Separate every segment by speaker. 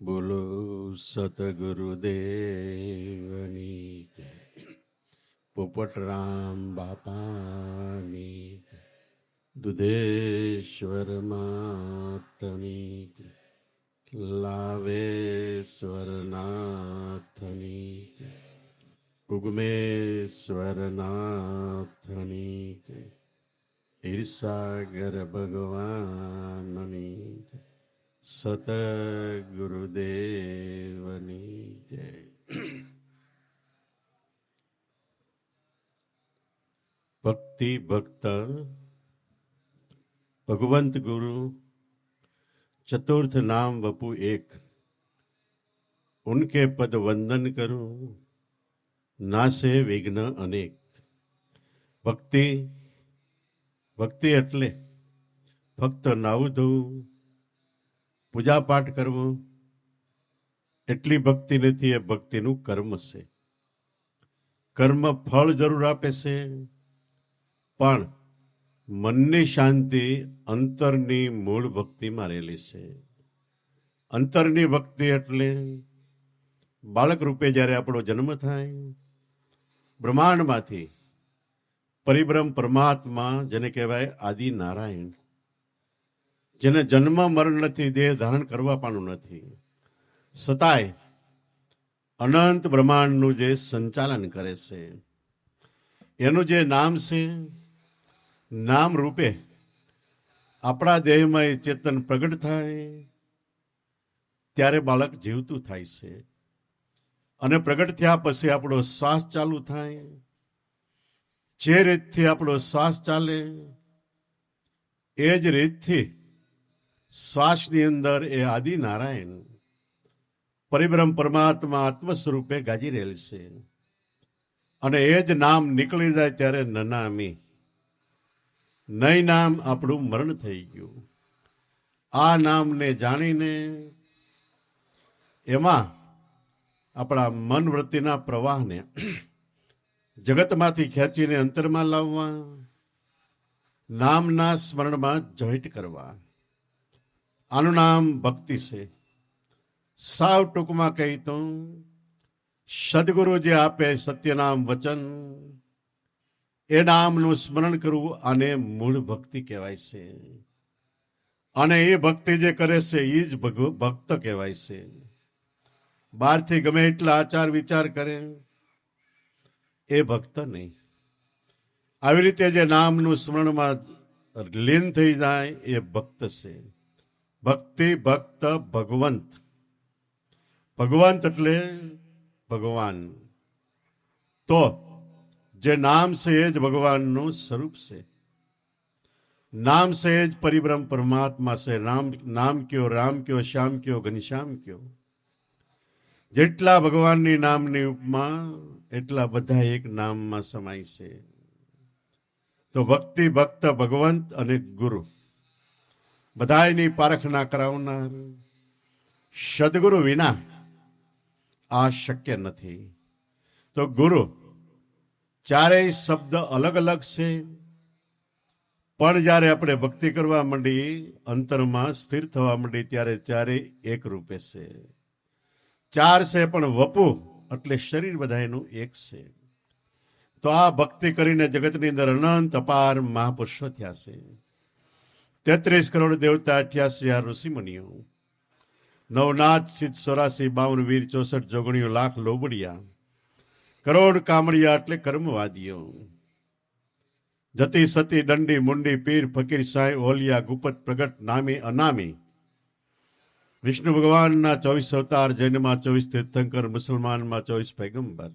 Speaker 1: બોલો સતગુરુદેવની જય. પોપટરામ બાપાની જય. દુધેશ્વર માતની જય. લાવેશ્વર નાથની જય. ઉગમેશ્વર નાથની જય. ઈર્ષાગર ભગવાનની જય. સતગુરુદેવની જય. ભક્તિ ભક્ત ભગવંત ગુરુ चतुर्थ नाम वपु एक, उनके पद वंदन करूं नासे विघ्न अनेक. भक्ति भक्ति એટલે ફક્ત નાવું ધોવું, પૂજા પાઠ કરવો એટલી ભક્તિ નથી. એ ભક્તિનું કર્મ છે. કર્મ ફળ જરૂર આપે છે, પણ મનની શાંતિ અંતરની મૂળ ભક્તિમાં રહેલી છે. અંતરની ભક્તિ એટલે બાળક રૂપે જ્યારે આપણો જન્મ થાય, બ્રહ્માંડમાંથી પરિબ્રહ્મ પરમાત્મા જેને કહેવાય આદિ નારાયણ, જેને જન્મ મરણ નથી, દેહ ધારણ કરવા પણ નથી, છતાંય અનંત બ્રહ્માંડનું જે સંચાલન કરે છે, એનું જે નામ છે, નામ રૂપે આપણા દેહમાં એ ચેતન પ્રગટ થાય ત્યારે બાળક જીવતું થાય છે. અને પ્રગટ થયા પછી આપણો શ્વાસ ચાલુ થાય. જે રીતથી આપણો શ્વાસ ચાલે એ જ રીતથી શ્વાસની અંદર એ આદિ નારાયણ પરિબ્રહ્મ પરમાત્મા આત્મ સ્વરૂપે ગાજી રહેલ છે. અને એ જ નામ નીકળી જાય ત્યારે નનામી, નહીં નામ આપણું મરણ થઈ ગયું. આ નામને જાણીને એમાં આપણા મન વૃત્તિના પ્રવાહને જગતમાંથી ખેંચીને અંતરમાં લાવવા, નામના સ્મરણમાં જોઈન્ટ કરવા. આનું નામ ભક્તિ છે. સાવ ટૂંકમાં કહી તો સદગુરુ જે આપે સત્યનામ વચન, એ નામનું સ્મરણ કરવું, આને મૂળ ભક્તિ કહેવાય છે. અને એ ભક્તિ જે કરે છે એ જ ભક્ત કહેવાય છે. બહારથી ગમે એટલા આચાર વિચાર કરે એ ભક્ત નહીં. આવી રીતે જે નામનું સ્મરણમાં લીન થઈ જાય એ ભક્ત છે. ભક્તિ ભક્ત ભગવંત. ભગવંત એટલે ભગવાન. તો જે નામ છે એ જ ભગવાનનું સ્વરૂપ છે. નામ છે એ જ પરિબ્રહ્મ પરમાત્મા છે. નામ કયો, રામ કયો, શ્યામ કયો, ઘનશ્યામ કયો, જેટલા ભગવાનની નામની ઉપમા એટલા બધા એક નામમાં સમાય છે. તો ભક્તિ ભક્ત ભગવંત અને ગુરુ બધાયની પારખના કરાવનાર સદગુરુ વિના આ શક્ય નથી. તો ગુરુ ચારેય શબ્દ અલગ અલગ છે, પણ જ્યારે આપણે ભક્તિ કરવા માંડી, અંતરમાં સ્થિર થવા માંડી, ત્યારે ચારેય એક રૂપે છે. ચાર છે પણ વપુ એટલે શરીર બધાયનું એક છે. તો આ ભક્તિ કરીને જગતની અંદર અનંત અપાર મહાપુરુષો થયા છે. 33 કરોડ દેવતા, 88 ઋષિ મુનિઓ, નવનાથ સિદ્ધ 84 52 વીર 64 જોગણીઓ, લાખ લોબડિયા, કરોડ કામળિયા એટલે કર્મવાદીઓ, જતી સતી દંડી મુંડી પીર ફકીર સાંઈ ઓલિયા ગુપત પ્રગટ નામે અનામી, વિષ્ણુ ભગવાનના 24 અવતાર, જૈનમાં 24 તીર્થંકર, મુસલમાનમાં 24 પૈગંબર,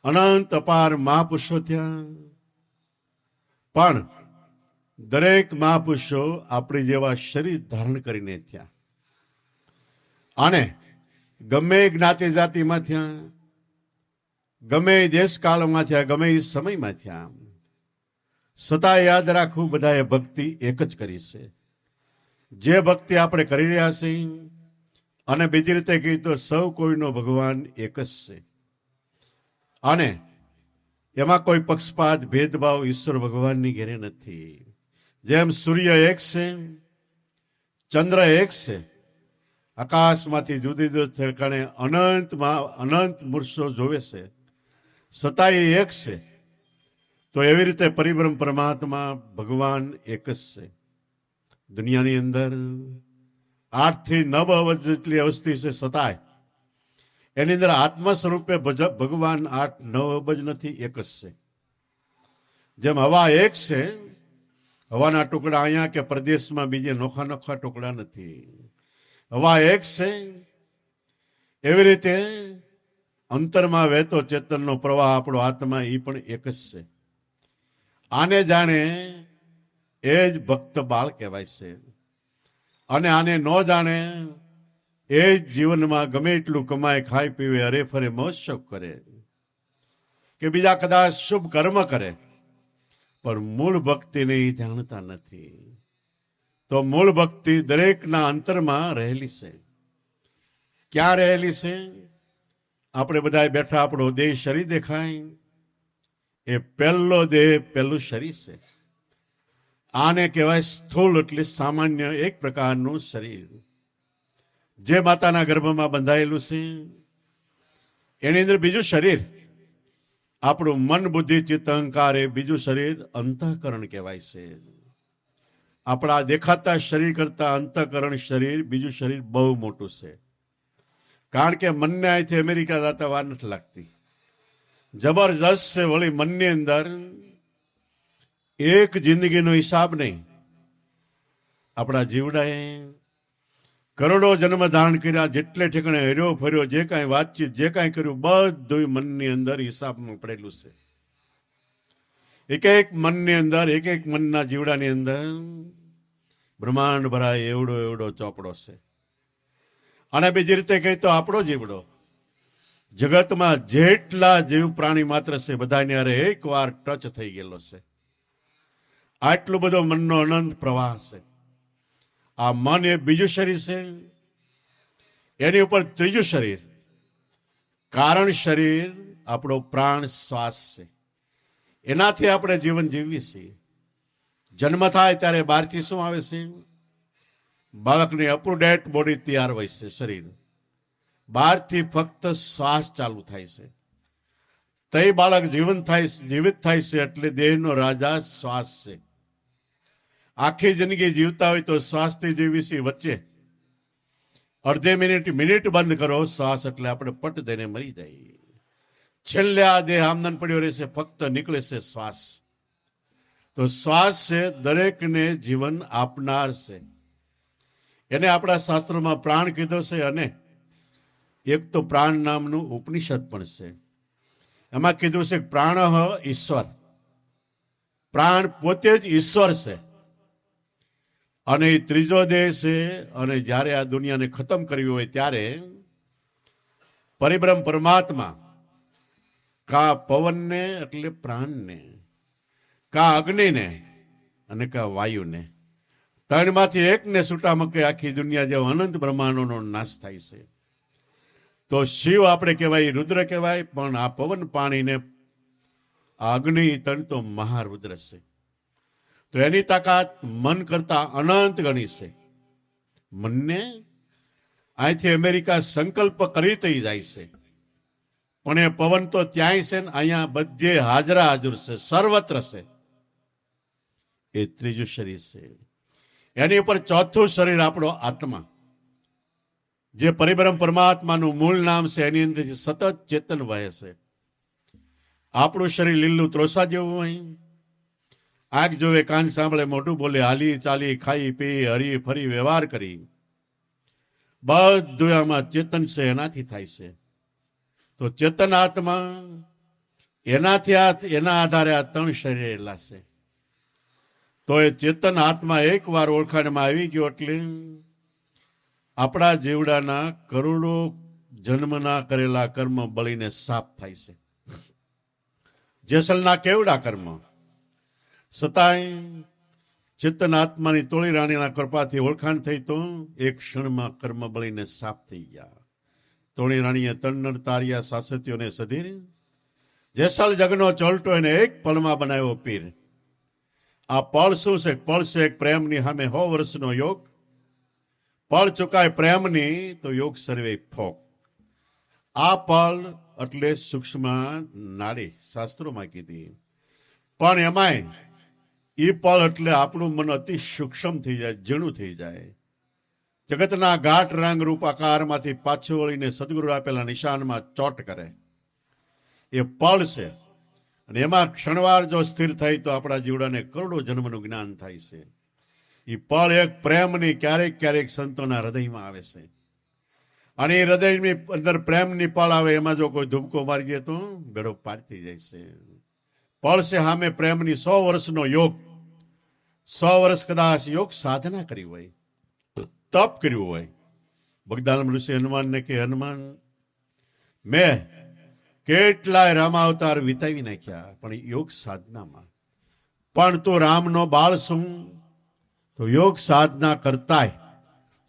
Speaker 1: અનંત અપાર મહાપુરુષો થયા. પણ દરેક મહાપુરુષો આપણી જેવા શરીર ધારણ કરીને થયા. અને ગમે જ્ઞાતિ જાતિમાં થયા, ગમે દેશકાળમાં થયા, ગમે એ સમયમાં થયા, છતાં યાદ રાખવું બધાએ ભક્તિ એક જ કરી છે. જે ભક્તિ આપણે કરી રહ્યા છીએ, અને બીજી રીતે કહી તો સૌ કોઈનો ભગવાન એક જ છે. અને એમાં કોઈ પક્ષપાત ભેદભાવ ઈશ્વર ભગવાનની ઘેરે નથી. જેમ સૂર્ય એક છે, ચંદ્ર એક છે, આકાશમાંથી જુદી જુદી ઠેકાણે અનંત પુરુષો જોવે છે, છતાં એ એક છે. તો એવી રીતે પરિબ્રહ્મ પરમાત્મા ભગવાન એક જ છે. દુનિયાની અંદર 8 થી 9 અબજ જેટલી વસ્તી છે, છતાંય એની અંદર આત્મ સ્વરૂપે ભગવાન 8-9 અબજ નથી, એક જ છે. જેમ હવા એક છે, હવાના ટુકડા અહીંયા કે પ્રદેશમાં બીજે નોખા નોખા ટુકડા નથી, હવા એક છે. એવી રીતે અંતરમાં વહેતો ચેતનનો પ્રવાહ આપણો આત્મા એ પણ એક જ છે. આને જાણે એ જ ભક્ત બાળ કહેવાય છે. અને આને ન જાણે એ જ જીવનમાં ગમે એટલું કમાય, ખાય, પીવે, હરે ફરે, મોજ શોખ કરે કે બીજા કદાચ શુભ કર્મ કરે, પણ મૂળ ભક્તિને એ જાણતા નથી. તો મૂળ ભક્તિ દરેકના અંતરમાં રહેલી છે. ક્યાં રહેલી છે? આપણે બધા બેઠા, આપણો દેહ શરીર દેખાય, એ પહેલો દેહ પહેલું શરીર છે. આને કહેવાય સ્થૂળ, એટલે સામાન્ય એક પ્રકારનું શરીર જે માતાના ગર્ભમાં બંધાયેલું છે. એની અંદર બીજું શરીર, આપણું મન, બુદ્ધિ, ચિત્ત, અહંકાર, એ બીજું શરીર અંતઃકરણ કહેવાય છે. આપણા દેખાતા શરીર કરતા અંતઃકરણ શરીર, બીજું શરીર બહુ મોટું છે. કારણ કે મનને અહીંથી અમેરિકા જતા વાર નથી લાગતી, જબરજસ્ત છે. વળી મનની અંદર એક જિંદગીનો હિસાબ નહીં. આપણા જીવડાએ કરોડો જન્મ ધારણ કર્યા, જેટલે ઠેકાણે હર્યો ફર્યો, જે કાંઈ વાતચીત, જે કાંઈ કર્યું, બધું મનની અંદર હિસાબમાં પડેલું છે. એક એક મનની અંદર, એક એક મનના જીવડાની અંદર બ્રહ્માંડ ભરાય એવડો એવડો ચોપડો છે. અને બીજી રીતે કહી તો આપણો જીવડો, જગતમાં જેટલા જીવ પ્રાણી માત્ર છે, બધાની હારે એક વાર ટચ થઈ ગયેલો છે. આટલું બધો મનનો અનંત પ્રવાહ છે. આ મન એ બીજું શરીર છે, એની ઉપર ત્રીજું શરીર, કારણ શરીર, આપણો પ્રાણ શ્વાસ છે. એનાથી આપણે જીવન જીવીએ છીએ. જન્મ થાય ત્યારે બહારથી શું આવે છે? બાળકની અપ ટુ ડેટ બોડી તૈયાર હોય છે શરીર. બહારથી ફક્ત શ્વાસ ચાલુ થાય છે. તે બાળક જીવિત થાય છે, એટલે દેહનો રાજા શ્વાસ છે. આખી જિંદગી જીવતા હોય તો શ્વાસથી જીવીશી, વચ્ચે અડધે મિનિટ બંધ કરો શ્વાસ, એટલે આપણે પટ દઈને મરી જાય. છેલ્લે આ દેહ આમદન પડ્યો રહેશે, ફક્ત નીકળે છે શ્વાસ. તો શ્વાસ છે દરેકને જીવન આપનાર છે. એને આપણા શાસ્ત્રોમાં પ્રાણ કીધો છે. અને એક તો પ્રાણ નામનું ઉપનિષદ પણ છે. એમાં કીધું છે પ્રાણ ઈશ્વર. પ્રાણ પોતે જ ઈશ્વર છે. અને એ ત્રીજો દેહ છે. અને જ્યારે આ દુનિયાને ખતમ કરવી હોય ત્યારે પરિબ્રહ્મ પરમાત્મા કા પવનને, એટલે પ્રાણને, કા અગ્નિને, અને કા વાયુને, ત્રણમાંથી એકને છૂટા મૂકે આખી દુનિયા જેવો અનંત બ્રહ્માંડોનો નાશ થાય છે. તો શિવ આપણે કહેવાય, રુદ્ર કહેવાય, પણ આ પવન, પાણીને, આ અગ્નિ, ત્રણ તો મહારુદ્ર છે. તો એની તાકાત મન કરતા અનંત ગણી છે. મનને અહીંથી અમેરિકા સંકલ્પ કરી થઈ જાય છે, પણ એ પવન તો ત્યાંય છે ને અહીંયા બધે હાજરા હાજર છે, સર્વત્ર છે. એ ત્રીજું શરીર છે. એની ઉપર ચોથું શરીર આપણો આત્મા, જે પરિબ્રહ્મ પરમાત્માનું મૂળ નામ છે. એની અંદર સતત ચેતન વહે છે. આપણું શરીર લીલું ત્રોસા જેવું હોય, આંખ જોવે, કાન સાંભળે, મોઢું બોલે, હાલી ચાલી, ખાઈ પી, હરી ફરી, વ્યવહાર કરી, બધું આમાં ચેતન છે, એનાથી થાય છે. તો ચેતન આત્મા, એના આધારે આ ત્રણ શરીર એલા છે. તો એ ચેતન આત્મા એક વાર ઓળખાણમાં આવી ગયો એટલે આપણા જીવડાના કરોડો જન્મના કરેલા કર્મ બળીને સાફ થાય છે. જેસલના કેવડા કર્મ, છતાંય ચેતન આત્માની તોળી રાણીના કૃપાથી ઓળખાણ થઈ તો એક ક્ષણમાં કર્મ બળીને સાફ થઈ ગયા. તોળી રાણીએ તન્નર તાર્યા સાસતીઓને સધીર, જેસલ જગનો ચોલટો એને એક પળમાં બનાવ્યો પીર. આ પળ શું છે? પળ છે એક પ્રેમની સામે 100 વર્ષનો યોગ. પળ ચુકાય પ્રેમની તો યોગ સર્વે ફોક. આ પળ એટલે સૂક્ષ્મ નાડી શાસ્ત્રોમાં કીધી, પણ એમાંય એ પળ એટલે આપણું મન અતિ સૂક્ષ્મ થઈ જાય, ઝીણું થઈ જાય. જગતના ગાઢ રંગ રૂપ આકારમાંથી પાછું વળીને સદગુરુ આપેલા નિશાનમાં ચોટ કરે એ પળ છે. અને એમાં ક્ષણવાર જો સ્થિર થાય તો આપણા જીવડાને કરોડો જન્મનું જ્ઞાન થાય છે. એ પળ એક પ્રેમની ક્યારેક ક્યારેક સંતોના હૃદયમાં આવે છે. અને એ હૃદયની અંદર પ્રેમની પળ આવે, એમાં જો કોઈ ધુબકો મારી દે તો બેડો પાર થઈ જાય છે. પળ છે સામે પ્રેમની 100 વર્ષનો યોગ. 100 વર્ષ કદાચ યોગ સાધના કરી હોય, તપ કર્યું હોય. બગદાલ ઋષિ હનુમાનને કે હનુમાન, મેં કેટલાય રામાવતાર વિતાવી નાખ્યા પણ યોગ સાધનામાં, પણ તું રામનો બાળ છું તો યોગ સાધના કરતાય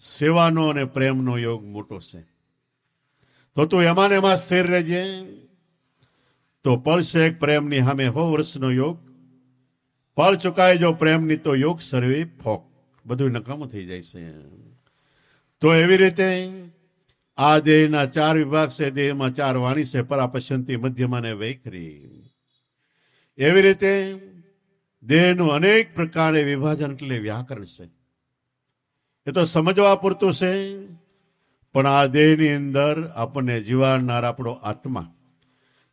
Speaker 1: સેવાનો અને પ્રેમનો યોગ મોટો છે. તો તું એમાં ને એમાં સ્થિર રહેજે તો પડશે એક પ્રેમની સામે 100 વર્ષનો યોગ. પળ ચુકાય જો પ્રેમની તો યોગ સર્વે ફોક. બધું નકામું થઈ જાય છે. તો એવી રીતે આ દેહના 4 વિભાગ છે, દેહમાં 4 વાણી છે, પરાપશ્યંતી મધ્યમાં ને વૈખરી. એવી રીતે દેહનું અનેક પ્રકારે વિભાજન એટલે વ્યાકરણ છે. એ તો સમજવા પૂરતું છે, પણ આ દેહની અંદર આપણને જીવાડનાર આપણો આત્મા,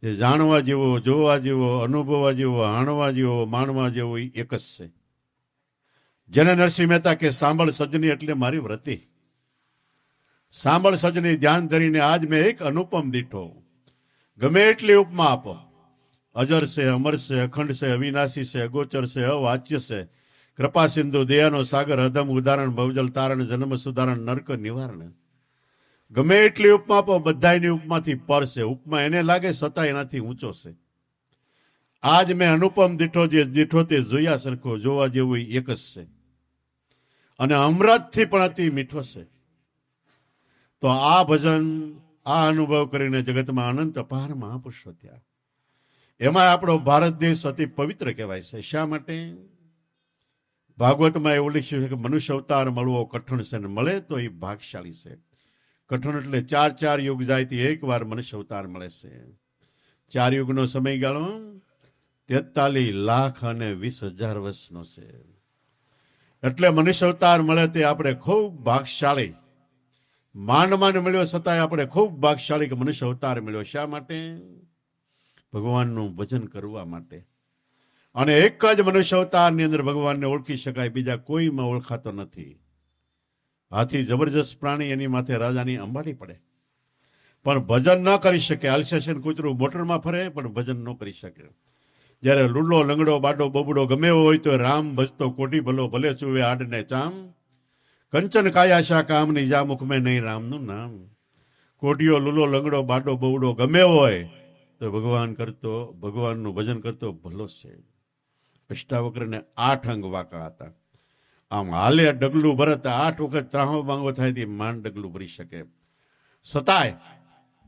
Speaker 1: જે જાણવા જેવો, જોવા જેવો, અનુભવવા જેવો, હાણવા જેવો, માણવા જેવો એ એક જ છે. જેને નરસિંહ મહેતા કે સાંભળ સજની એટલે મારી વ્રતિ. સાંભળ સજની ધ્યાન ધરીને આજ મેં એક અનુપમ દીઠો. ગમે એટલી ઉપમા આપો, અજર છે, અમર છે, અખંડ છે, અવિનાશી છે, અગોચર છે, અવાચ્ય છે, કૃપા સિંધુ, દયાનો સાગર, અધમ ઉદાહરણ, ભવજલ તારણ, જન્મ સુધારણ, નરક નિવારણ. ગમે એટલી ઉપમા આપો, બધાની ઉપમાથી પર છે. ઉપમા એને લાગે છતાં એનાથી ઊંચો છે. આજ મેં અનુપમ દીઠો, જે દીઠો તે જોયા સરખો, જોવા જેવું એક જ છે. અને અમૃતથી પણ અતિ મીઠો છે. તો આ ભજન, આ અનુભવ કરીને જગતમાં અનંત અપાર મહાપુરુષો થયા. એમાં આપણો ભારત દેશ અતિ પવિત્ર કહેવાય છે. શા માટે? ભાગવતમાં એવું લખ્યું છે કે મનુષ્ય અવતાર મળવો કઠણ છે, ને મળે તો એ ભાગશાળી છે. કઠણ એટલે 4 યુગ જાયથી એક વાર મનુષ્ય અવતાર મળે છે. 4 યુગનો સમયગાળો 43,20,000 વર્ષનો છે. એટલે મનુષ્ય અવતાર મળે તે આપણે ખૂબ ભાગશાળી. માંડ મળ્યો છતાંય આપણે ખૂબ ભાગશાળી કે મનુષ્ય અવતાર મળ્યો. શા માટે? ભગવાનનું ભજન કરવા માટે. અને એક જ મનુષ્ય અવતારની અંદર ભગવાનને ઓળખી શકાય, બીજા કોઈમાં ઓળખાતો નથી. હાથી જબરજસ્ત પ્રાણી, એની માથે રાજાની અંબાડી પડે, પણ ભજન ન કરી શકે. આલસેશન કૂતરું મોટરમાં ફરે પણ ભજન ન કરી શકે. જ્યારે લુલો, લંગડો, બાડો, બબડો ગમે હોય તો રામ ભજતો કોટી ભલો, ભલે ચુવે આડને ચામ, કંચન કાયા શા કામની, જા મુખ મેં નહીં રામનું નામ. કોટીઓ, લુલો, લંગડો, બાડો, બવડો ગમે હોય તો ભગવાન કરતો, ભગવાનનું ભજન કરતો ભલો છે. અષ્ટાવક્રને 8 અંગ વાંકા હતા. આમ હાલે ડગલું ભરત 8 વખત ત્રાહો બાંગો થાય તે માંડ ડગલું ભરી શકે. છતાંય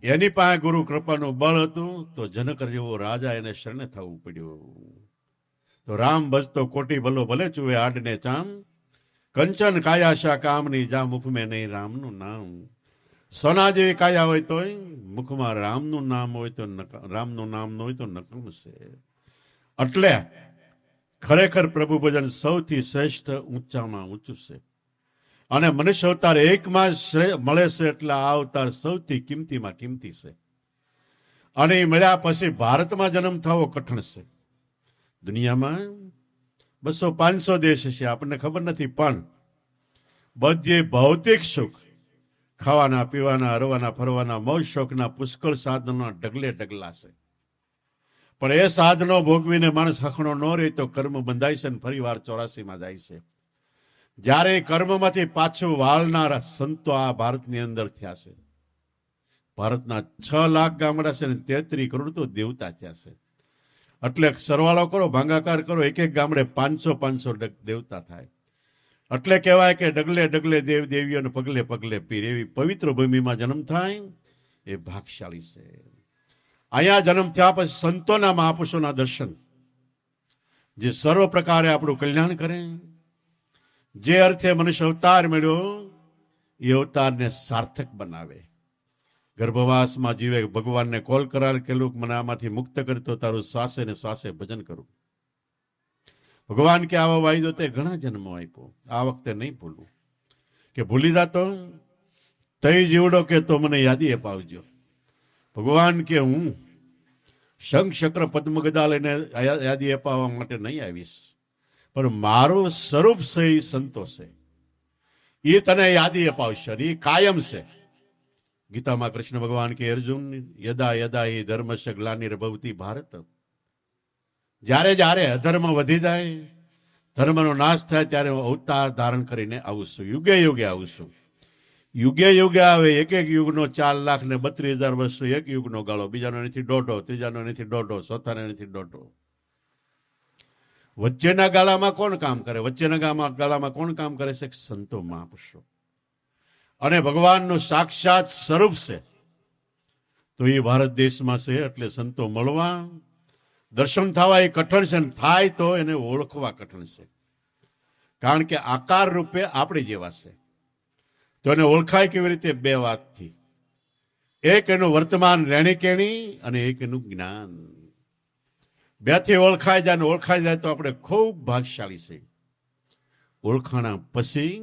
Speaker 1: એની પાસે ગુરુ કૃપાનું બળ હતું તો જનક જેવો રાજા એને શરણે થવું પડ્યું. તો રામ ભજતો કોટી ભલો, ભલે ચુવે આડને ચામ, કંચન કાયા શા કામની, જા મુખ મેં નહીં રામનું નામ. સોના જેવી કાયા હોય તોય મુખમાં રામનું નામ હોય તો રામનું નામ ન હોય તો નકમ છે. એટલે ખરેખર પ્રભુ ભજન સૌથી શ્રેષ્ઠ, ઊંચામાં ઊંચું છે. અને મનુષ્ય અવતાર એકમાં મળે છે એટલે આ અવતાર સૌથી કિંમતીમાં કિંમતી છે. અને એ મળ્યા પછી ભારતમાં જન્મ થવો કઠણ છે. દુનિયામાં 200-500 દેશ છે, આપણને ખબર નથી, પણ બધે ભૌતિક સુખ, ખાવાના, પીવાના, હરવાના, ફરવાના, મોજ શોખના પુષ્કળ સાધનોના ઢગલે ઢગલા છે. પણ એ સાધનો ભોગવીને માણસ હખણો ન રહે તો કર્મ બંધાય છે ને ફરી વાર 84માં જાય છે. જ્યારે કર્મમાંથી પાછું વાળનારા સંતો આ ભારતની અંદર થયા છે. ભારતના 6 લાખ ગામડા છે ને 33 કરોડ તો દેવતા થયા છે. એટલે સરવાળો કરો, ભાંગાકાર કરો, એક એક ગામડે 500 દેવતા થાય. એટલે કહેવાય કે ડગલે ડગલે દેવ દેવીઓને પગલે પગલે પીર. એવી પવિત્ર ભૂમિમાં જન્મ થાય એ ભાગશાળી છે. અહીંયા જન્મ થયા પછી સંતોના, મહાપુરુષોના દર્શન, જે સર્વ પ્રકારે આપણું કલ્યાણ કરે, જે અર્થે મનુષ્ય અવતાર મળ્યો એ અવતારને સાર્થક બનાવે. ગર્ભવાસમાં જીવે ભગવાનને કોલ કરાર કેલું મને આમાંથી મુક્ત કરતો તારું શ્વાસે ને શ્વાસે ભજન કરું. ભગવાન કે આવા વાયદો તે ઘણા જન્મો આપ્યો, આ વખતે નહીં ભૂલું. કે ભૂલી જાતો તઈ જીવડો કે તો મને યાદી અપાવજો. ભગવાન કે હું શંખ ચક્ર પદ્મ ગદા લઈને યાદી અપાવવા માટે નહીં આવીશ, પણ મારું સ્વરૂપ છે એ સંતોષ છે, એ તને યાદી અપાવશે, એ કાયમ છે. ગીતામાં કૃષ્ણ ભગવાન કે અર્જુન યદા યદા એ ધર્મસ્ય ગ્લાનિર્ભવતિ ભારત, જ્યારે જ્યારે અધર્મ વધી જાય, ધર્મનો નાશ થાય, ત્યારે હું અવતાર ધારણ કરીને આવું છું, યુગે યુગે આવું છું. યુગે યુગે આવે, એક એક યુગનો 4,32,000 વર્ષનો એક યુગનો ગાળો, બીજાનો એનાથી દોઢો, ત્રીજાનો એનાથી દોઢો, ચોથાનો એનાથી દોઢો. વચ્ચેના ગાળામાં કોણ કામ કરે? વચ્ચેના ગાળામાં કોણ કામ કરે છે? સંતો મહાપુરુષો. અને ભગવાનનું સાક્ષાત સ્વરૂપ છે તો એ ભારત દેશમાં છે. એટલે સંતો મળવા, દર્શન થવા એ કઠણ છે, થાય તો એને ઓળખવા કઠણ છે. કારણ કે આકાર રૂપે આપણે જેવા છે. તો એને ઓળખાય કેવી રીતે? બે વાતથી. એક એનું વર્તમાન રહેણી કેણી, અને એક એનું જ્ઞાન. બેથી ઓળખાઈ જાય, ને ઓળખાઈ જાય તો આપણે ખૂબ ભાગશાળી છે. ઓળખાણા પછી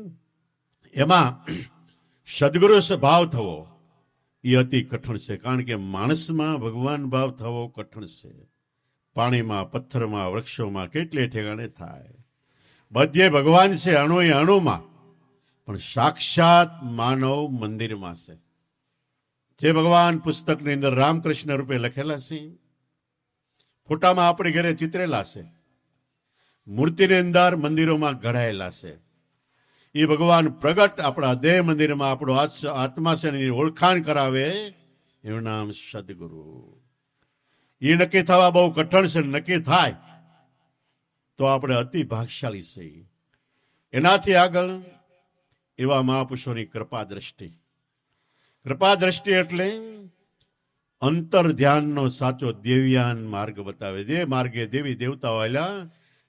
Speaker 1: એમાં સદગુરુ ભાવ થવો એ અતિ કઠણ છે. કારણ કે માણસમાં ભગવાન ભાવ થવો કઠણ છે. પાણીમાં, પથ્થરમાં, વૃક્ષોમાં કેટલે ઠેકાણે થાય. બધે ભગવાન છે, અણુ એ અણુમાં, પણ સાક્ષાત માનવ મંદિરમાં છે. જે ભગવાન પુસ્તકની અંદર રામકૃષ્ણ રૂપે લખેલા છે, ફોટામાં આપણે ઘરે ચિતરેલા છે, મૂર્તિની અંદર મંદિરોમાં ઘડાયેલા છે, એ ભગવાન પ્રગટ આપણા દેહ મંદિરમાં આપણો આત્મા છે એની ઓળખાણ કરાવે, એનું નામ સદગુરુ. એ નક્કી થવા બહુ કઠણ છે. નક્કી થાય તો આપણે અતિ ભાગશાળી છીએ. એનાથી આગળ એવા મહાપુરુષોની કૃપા દ્રષ્ટિ. કૃપા દ્રષ્ટિ એટલે અંતર ધ્યાનનો સાચો દેવયાન માર્ગ બતાવે. જે માર્ગે દેવી દેવતાઓ આવેલા,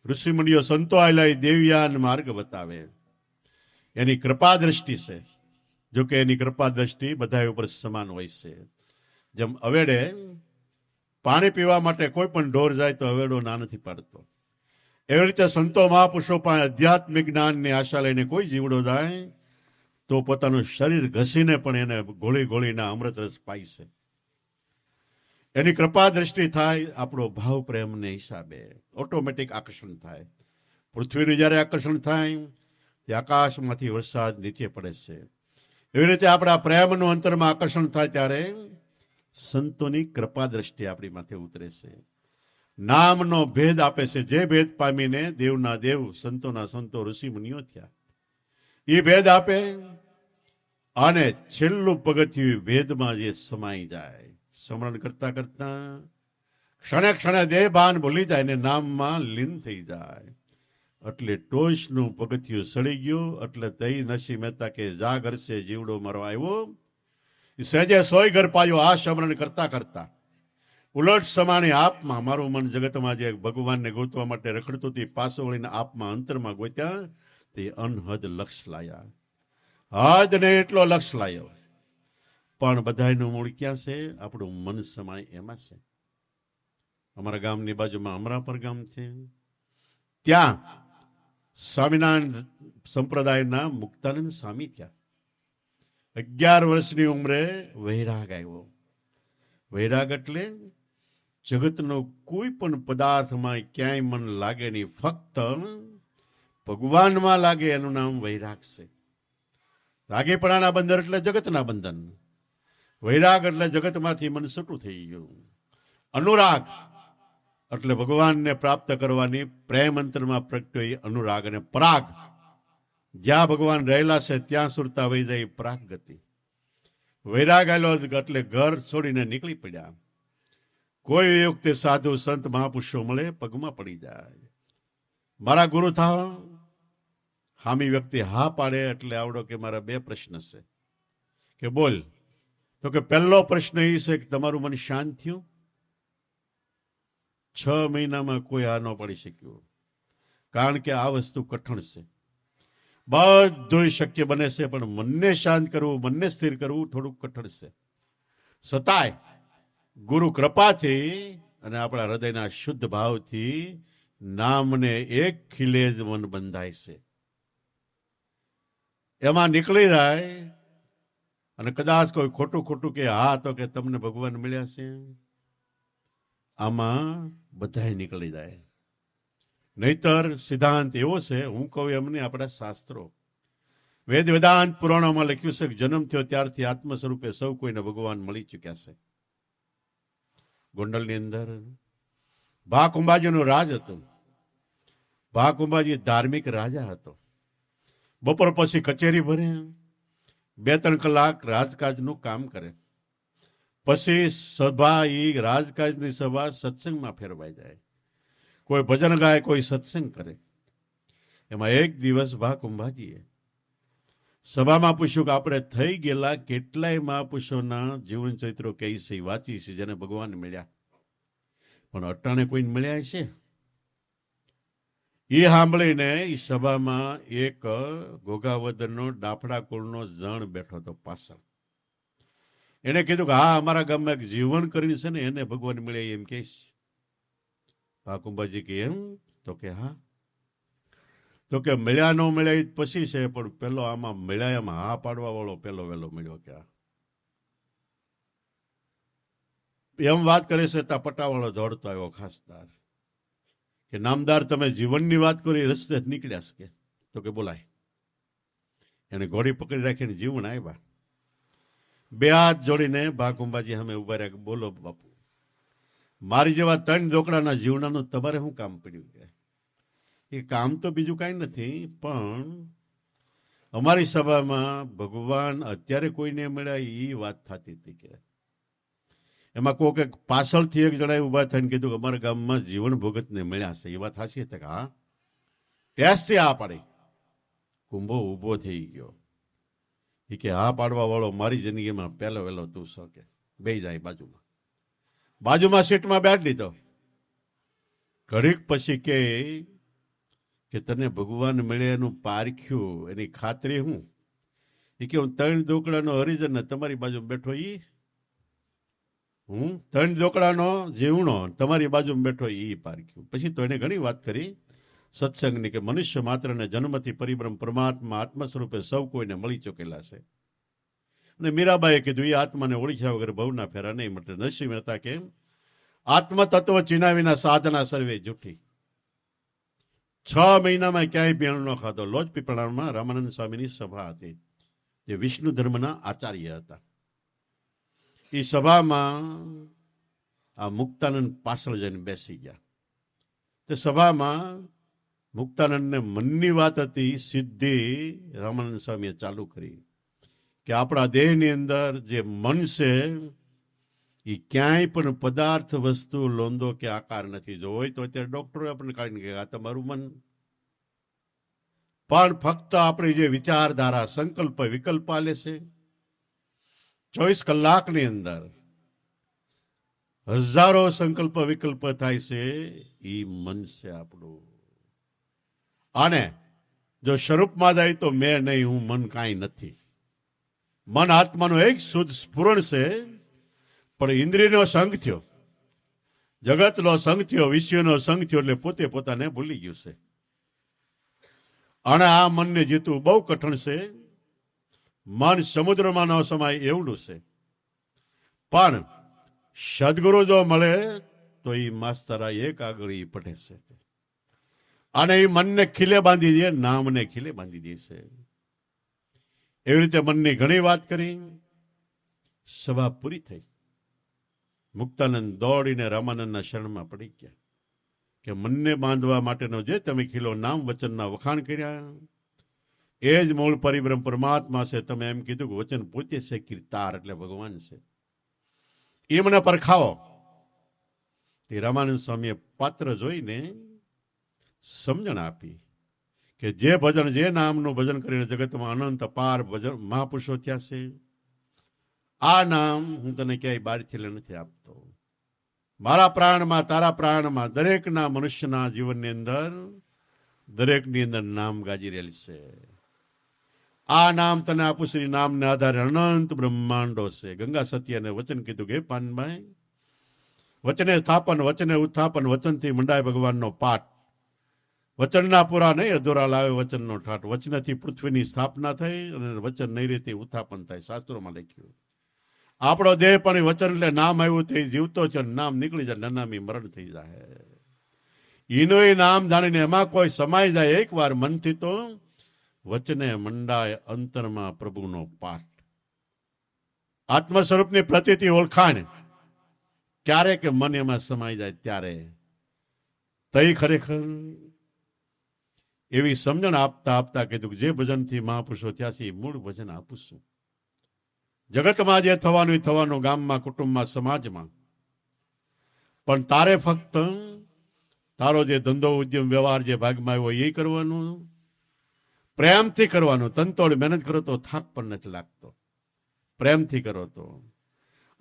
Speaker 1: ઋષિમુનિઓ સંતો આવેલા, એ દેવયાન માર્ગ બતાવે. એની કૃપા દ્રષ્ટિ છે. જોકે એની કૃપા દ્રષ્ટિ બધા ઉપર સમાન હોય છે. જેમ અવેડે પાણી પીવા માટે કોઈ પણ ઢોર જાય તો અવેડો ના નથી પાડતો, એવી રીતે સંતો મહાપુરુષો પાસે આધ્યાત્મિક જ્ઞાનની આશા લઈને કોઈ જીવડો જાય તો પોતાનું શરીર ઘસીને પણ એને ગોળી ગોળીના અમૃત રસ પાય છે. એની કૃપા દ્રષ્ટિ થાય, આપણો ભાવ પ્રેમને હિસાબે ઓટોમેટિક આકર્ષણ થાય. પૃથ્વીનું જ્યારે આકર્ષણ થાય તે આકાશમાંથી વરસાદ નીચે પડે છે. એવી રીતે આપણા પ્રેમનું અંતરમાં આકર્ષણ થાય ત્યારે સંતોની કૃપા દ્રષ્ટિ આપણી માથે ઉતરે છે. નામનો ભેદ આપે છે. જે ભેદ પામીને દેવના દેવ, સંતોના સંતો, ઋષિ મુનિઓ થયા, એ ભેદ આપે. અને છેલ્લું પગથિયું ભેદમાં જે સમાઈ જાય, સ્મરણ કરતા કરતા ક્ષણે ક્ષણે દેહ ભાન ભૂલી જાય ને નામમાં લીન થઈ જાય. એટલે ટોચનું પગથિયું સડી ગયું. એટલે તઈ નરસિંહ મહેતા કે જા ઘરસે જીવડો મરવા આવ્યો, સહેજે સોય ઘર પાયો. આ સ્મરણ કરતા કરતા ઉલટ સમાણી આપમાં મારું મન જગતમાં જે ભગવાનને ગોતવા માટે રખડતું હતી, પાછો વળીને આપમાં અંતરમાં ગોત્યા, તે અનહદ લક્ષ લાયા. હદ ને એટલો લક્ષ લાયો. પણ બધાનું મૂળ ક્યાં છે? આપણું મન સમાય એમાં છે. અમારા ગામની બાજુમાં અમરાપર ગામ છે. ત્યાં સ્વામિનારાયણ સંપ્રદાયના મુક્તાનંદ સ્વામી થયા. 11 વર્ષની ઉંમરે વૈરાગ આવ્યો. વૈરાગ એટલે જગતનો કોઈ પણ પદાર્થમાં ક્યાંય મન લાગે નહીં, ફક્ત ભગવાનમાં લાગે, એનું નામ વૈરાગ છે. રાગીપણાના બંધન એટલે જગતના બંધન. વૈરાગ એટલે જગતમાંથી મન છૂટું થઈ ગયું. અનુરાગ એટલે ભગવાનને પ્રાપ્ત કરવાની પ્રેમ અંતરમાં પ્રગટ્યો અનુરાગ. અને પરાગ, જ્યાં ભગવાન રહેલા છે ત્યાં સુરતા વહી જાય, પરાગ ગતિ. વૈરાગ આવેલો એટલે ઘર છોડીને નીકળી પડ્યા. કોઈ વખતે સાધુ સંત મહાપુરુષો મળે, પગમાં પડી જાય, મારા ગુરુ થાવ. હામી વ્યક્તિ હા પાડે એટલે આવડો કે મારા 2 પ્રશ્ન છે. કે બોલ. તો કે પહેલો પ્રશ્ન એ છે કે તમારું મન શાંત થયું? 6 મહિનામાં કોઈ આ ન પડી શક્યું. કારણ કે આ વસ્તુ કઠણ છે. બધું શક્ય બને છે, પણ મનને શાંત કરવું, મનને સ્થિર કરવું થોડુંક કઠણ છે. છતાંય ગુરુ કૃપાથી અને આપણા હૃદયના શુદ્ધ ભાવથી નામને એક ખીલે જ મન બંધાય છે. એમાં નીકળી જાય. અને કદાચ કોઈ ખોટું ખોટું કે હા તો કે તમને ભગવાન મળ્યા છે, આમાં બધાય નીકળી જાય. નહીતર સિદ્ધાંત એવો છે, હું કહું એમને આપણા શાસ્ત્રો વેદ વેદાંત પુરાણોમાં લખ્યું છે કે જન્મ થયો ત્યારથી આત્મ સ્વરૂપે સૌ કોઈને ભગવાન મળી ચૂક્યા છે. ગોંડલની અંદર ભા કુંભાજીનું રાજ હતું. ભા કુંભાજી ધાર્મિક રાજા હતો. બપોર પછી કચેરી ભરે, 2-3 કલાક રાજકાજનું કામ કરે, પછી સભા એ રાજકાજની સભા સત્સંગમાં ફેરવાઈ જાય. કોઈ ભજન ગાય, કોઈ સત્સંગ કરે. એમાં એક દિવસ ભા કુંભાજીએ સભામાં પૂછ્યું કે આપણે થઈ ગયેલા કેટલાય મહાપુરુષોના જીવન ચરિત્રો કઈ છે, વાંચી છે, જેને ભગવાન મળ્યા, પણ અટાણે કોઈને મળ્યા છે? એ સાંભળીને એ સભામાં એક ગોગાવદરનો ડાફડા કુળનો જણ બેઠો હતો પાછળ. એને કીધું કે હા, અમારા ગામમાં એક જીવન કરીને છે ને એને ભગવાન મળ્યા એમ કહીશ. ભા કુંભાજી કે એમ? તો કે હા. તો કે મળ્યા ન મળ્યા એ પછી છે, પણ પેલો આમાં મળ્યા એમાં હા પાડવા વાળો પેલો વેલો મળ્યો. કે એમ વાત કરે છે ત્યાં પટાવાળો દોડતો આવ્યો ખાસદાર કે નામદાર, તમે જીવનની વાત કરી, રસ્તે જ નીકળ્યા કે? તો કે બોલાય. એને ઘોડી પકડી રાખીને જીવન આવ્યા. 2 હાથ જોડીને ભા કુંભાજી સામે ઉભા રહ્યા. બોલો બાપુ, મારી જેવા 3 ઢોકળાના જીવનાનું તમારે શું કામ પડ્યું? કે એ કામ તો બીજું કાંઈ નથી, પણ અમારી સભામાં ભગવાન અત્યારે કોઈને મળ્યા એ વાત થતી હતી. કે એમાં કોઈક પાછળથી એક જણાએ ઉભા થઈને કીધું કે અમારા ગામમાં જીવન ભગતને મળ્યા છે, એ વાત સાચી હતી? કે હા. ત્યાંથી આ પાડી. કુંભો ઊભો થઈ ગયો. એ કે હા પાડવા વાળો મારી જિંદગીમાં પહેલો વહેલો તું છો. કે બે જાય બાજુમાં સીટમાં બેઠ લીધો. ઘડીક પછી કે તને ભગવાન મળે એનું પારખ્યું, એની ખાતરી હું? એ કે હું 3 ઢોકળાનો હરિજન ને તમારી બાજુ બેઠો ઈ હું 3 ઢોકળાનો જીવણો તમારી બાજુ બેઠો ઈ પારખ્યું. પછી તો એને ઘણી વાત કરી સત્સંગની કે મનુષ્ય માત્રને જન્મથી પરિબ્રહ્મ પરમાત્મા આત્મ સ્વરૂપે સૌ કોઈને મળી ચૂકેલા છે. અને મીરાબાઈએ કીધું એ આત્માને ઓળખ્યા વગર ભવના ફેરા નહીં મટે. નરસિંહ મહેતા કેમ આત્મ તત્વ ચીના વિના સાધના સર્વે જૂઠી. 6 મહિનામાં ક્યાંય ભેળ ન ખાધો. લોજ પીપળામાં રામાનંદ સ્વામીની સભા હતી, જે વિષ્ણુ ધર્મના આચાર્ય હતા. એ સભામાં આ મુક્તાનંદ પાછળ જઈને બેસી ગયા. તે સભામાં મુક્તાનંદને મનની વાત હતી, સીધી રામાનંદ સ્વામીએ ચાલુ કરી કે આપણા દેહની અંદર જે મન છે એ ક્યાંય પણ પદાર્થ, વસ્તુ, લોંદો કે આકાર નથી. જો હોય તો અત્યારે ડોક્ટરો આપણને કાઢીને કહે આ તમારું મન. પણ ફક્ત આપણી જે વિચારધારા, સંકલ્પ, વિકલ્પ આલે છે, 24 કલાકની અંદર હજારો સંકલ્પ વિકલ્પ થાય છે, એ મન છે આપણું. અને જો સ્વરૂપમાં જાય તો મેં નહીં, હું મન કાંઈ નથી. મન આત્માનો એક શુદ્ધ સ્ફુરણ છે, પણ ઇન્દ્રિયનો સંગ થયો, જગતનો સંગ થયો, વિષયનો સંગ થયો, એટલે પોતે પોતાને ભૂલી ગયું છે. અને આ મનને જીતવું બહુ કઠણ છે. મન સમુદ્રમાં ન સમાય એવડું છે. પણ સદગુરુ જો મળે તો એ માસ્તરા એક આગળ પટે છે. અને એ મનને ખીલે બાંધી દે, નામને ખીલે બાંધી દે છે. એવી રીતે મનની ઘણી વાત કરી. સભા પૂરી થઈ. મુક્તાનંદ દોડીને રામાનંદના શરણમાં પડી ગયા કે મનને બાંધવા માટેનો જે તમે ખીલો નામ વચનના વખાણ કર્યા, એ જ મૂળ પરિબ્રહ્મ પરમાત્મા છે. તમે એમ કીધું કે વચન પોતે છે કીર્તાર, એટલે ભગવાન છે. એ મને પરખાવો. એ રામાનંદ સ્વામીએ પાત્ર જોઈને સમજણ આપી કે જે ભજન, જે નામનું ભજન કરીને જગતમાં અનંત અપાર ભજન મહાપુરુષો થયા છે, આ નામ હું તને ક્યાંય બહારથી નથી આપતો. મારા પ્રાણમાં, તારા પ્રાણમાં, દરેકના મનુષ્યના જીવનની અંદર, દરેકની અંદર નામ ગાજી રહેલી છે. આ નામ તને આપું શ્રી નામને આધારે અનંત બ્રહ્માંડો છે. ગંગા સત્યને વચન કીધું કે પાનભાઈ, વચને સ્થાપન વચને ઉત્થાપન, વચનથી મંડાય ભગવાનનો પાઠ. વચનના પૂરા નહીં અધૂરા લાવે વચનનો ઠાઠ. વચનથી પૃથ્વીની સ્થાપના થઈ અને વચન નહીં રીતે ઉત્થાપન થાય. શાસ્ત્રોમાં લખ્યું. આપણો દેહ પણ વચન એટલે નામ આવ્યું તે જીવતો છે, નામ નીકળી જાય નનામી મરણ થઈ જાય. એનું એ નામ જાણીને એમાં કોઈ સમાઈ જાય એક વાર મનથી તો વચને મંડાય અંતરમાં પ્રભુનો પાઠ. આત્મ સ્વરૂપની પ્રતીતિ ઓળખાણ ક્યારે કે મન એમાં સમાઈ જાય ત્યારે. તઈ ખરેખર એવી સમજણ આપતા આપતા કીધું કે જે ભજનથી મહાપુરુષો ત્યાંથી મૂળ ભજન આપું છું. જગતમાં જે થવાનું થવાનું, ગામમાં, કુટુંબમાં, સમાજમાં, પણ તારે ફક્ત તારો જે ધંધો ઉદ્યમ વ્યવહાર જે ભાગમાં આવ્યો એ કરવાનું, પ્રેમથી કરવાનું. તનતોડ મહેનત કરો તો થાક પણ નથી લાગતો. પ્રેમથી કરો તો.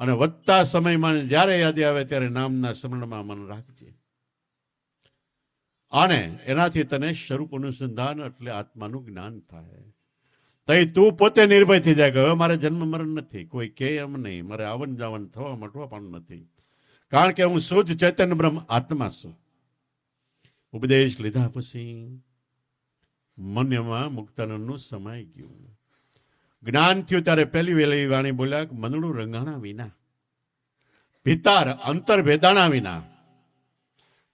Speaker 1: અને વધતા સમયમાં જ્યારે યાદ આવે ત્યારે નામના સ્મરણમાં મન રાખજે. અને એનાથી તને સ્વરૂપ અનુસંધાન એટલે આત્માનું જ્ઞાન થાય. તઈ તું પોતે નિર્ભય થઈ જાય કે હવે મારે જન્મ મરણ નથી, કોઈ કે એમ નહીં, મારે આવન જાવન થવા મટવા પણ નથી, કારણ કે હું શુદ્ધ ચૈતન્ય બ્રહ્મ આત્મા છું. ઉપદેશ લીધા પછી મનમાં મુક્તાનંદનું સમાઈ ગયું. જ્ઞાન થયું ત્યારે પહેલી વેલી વાણી બોલ્યા, મનડું રંગાણા વિના, ભીતાર અંતર ભેદાણા વિના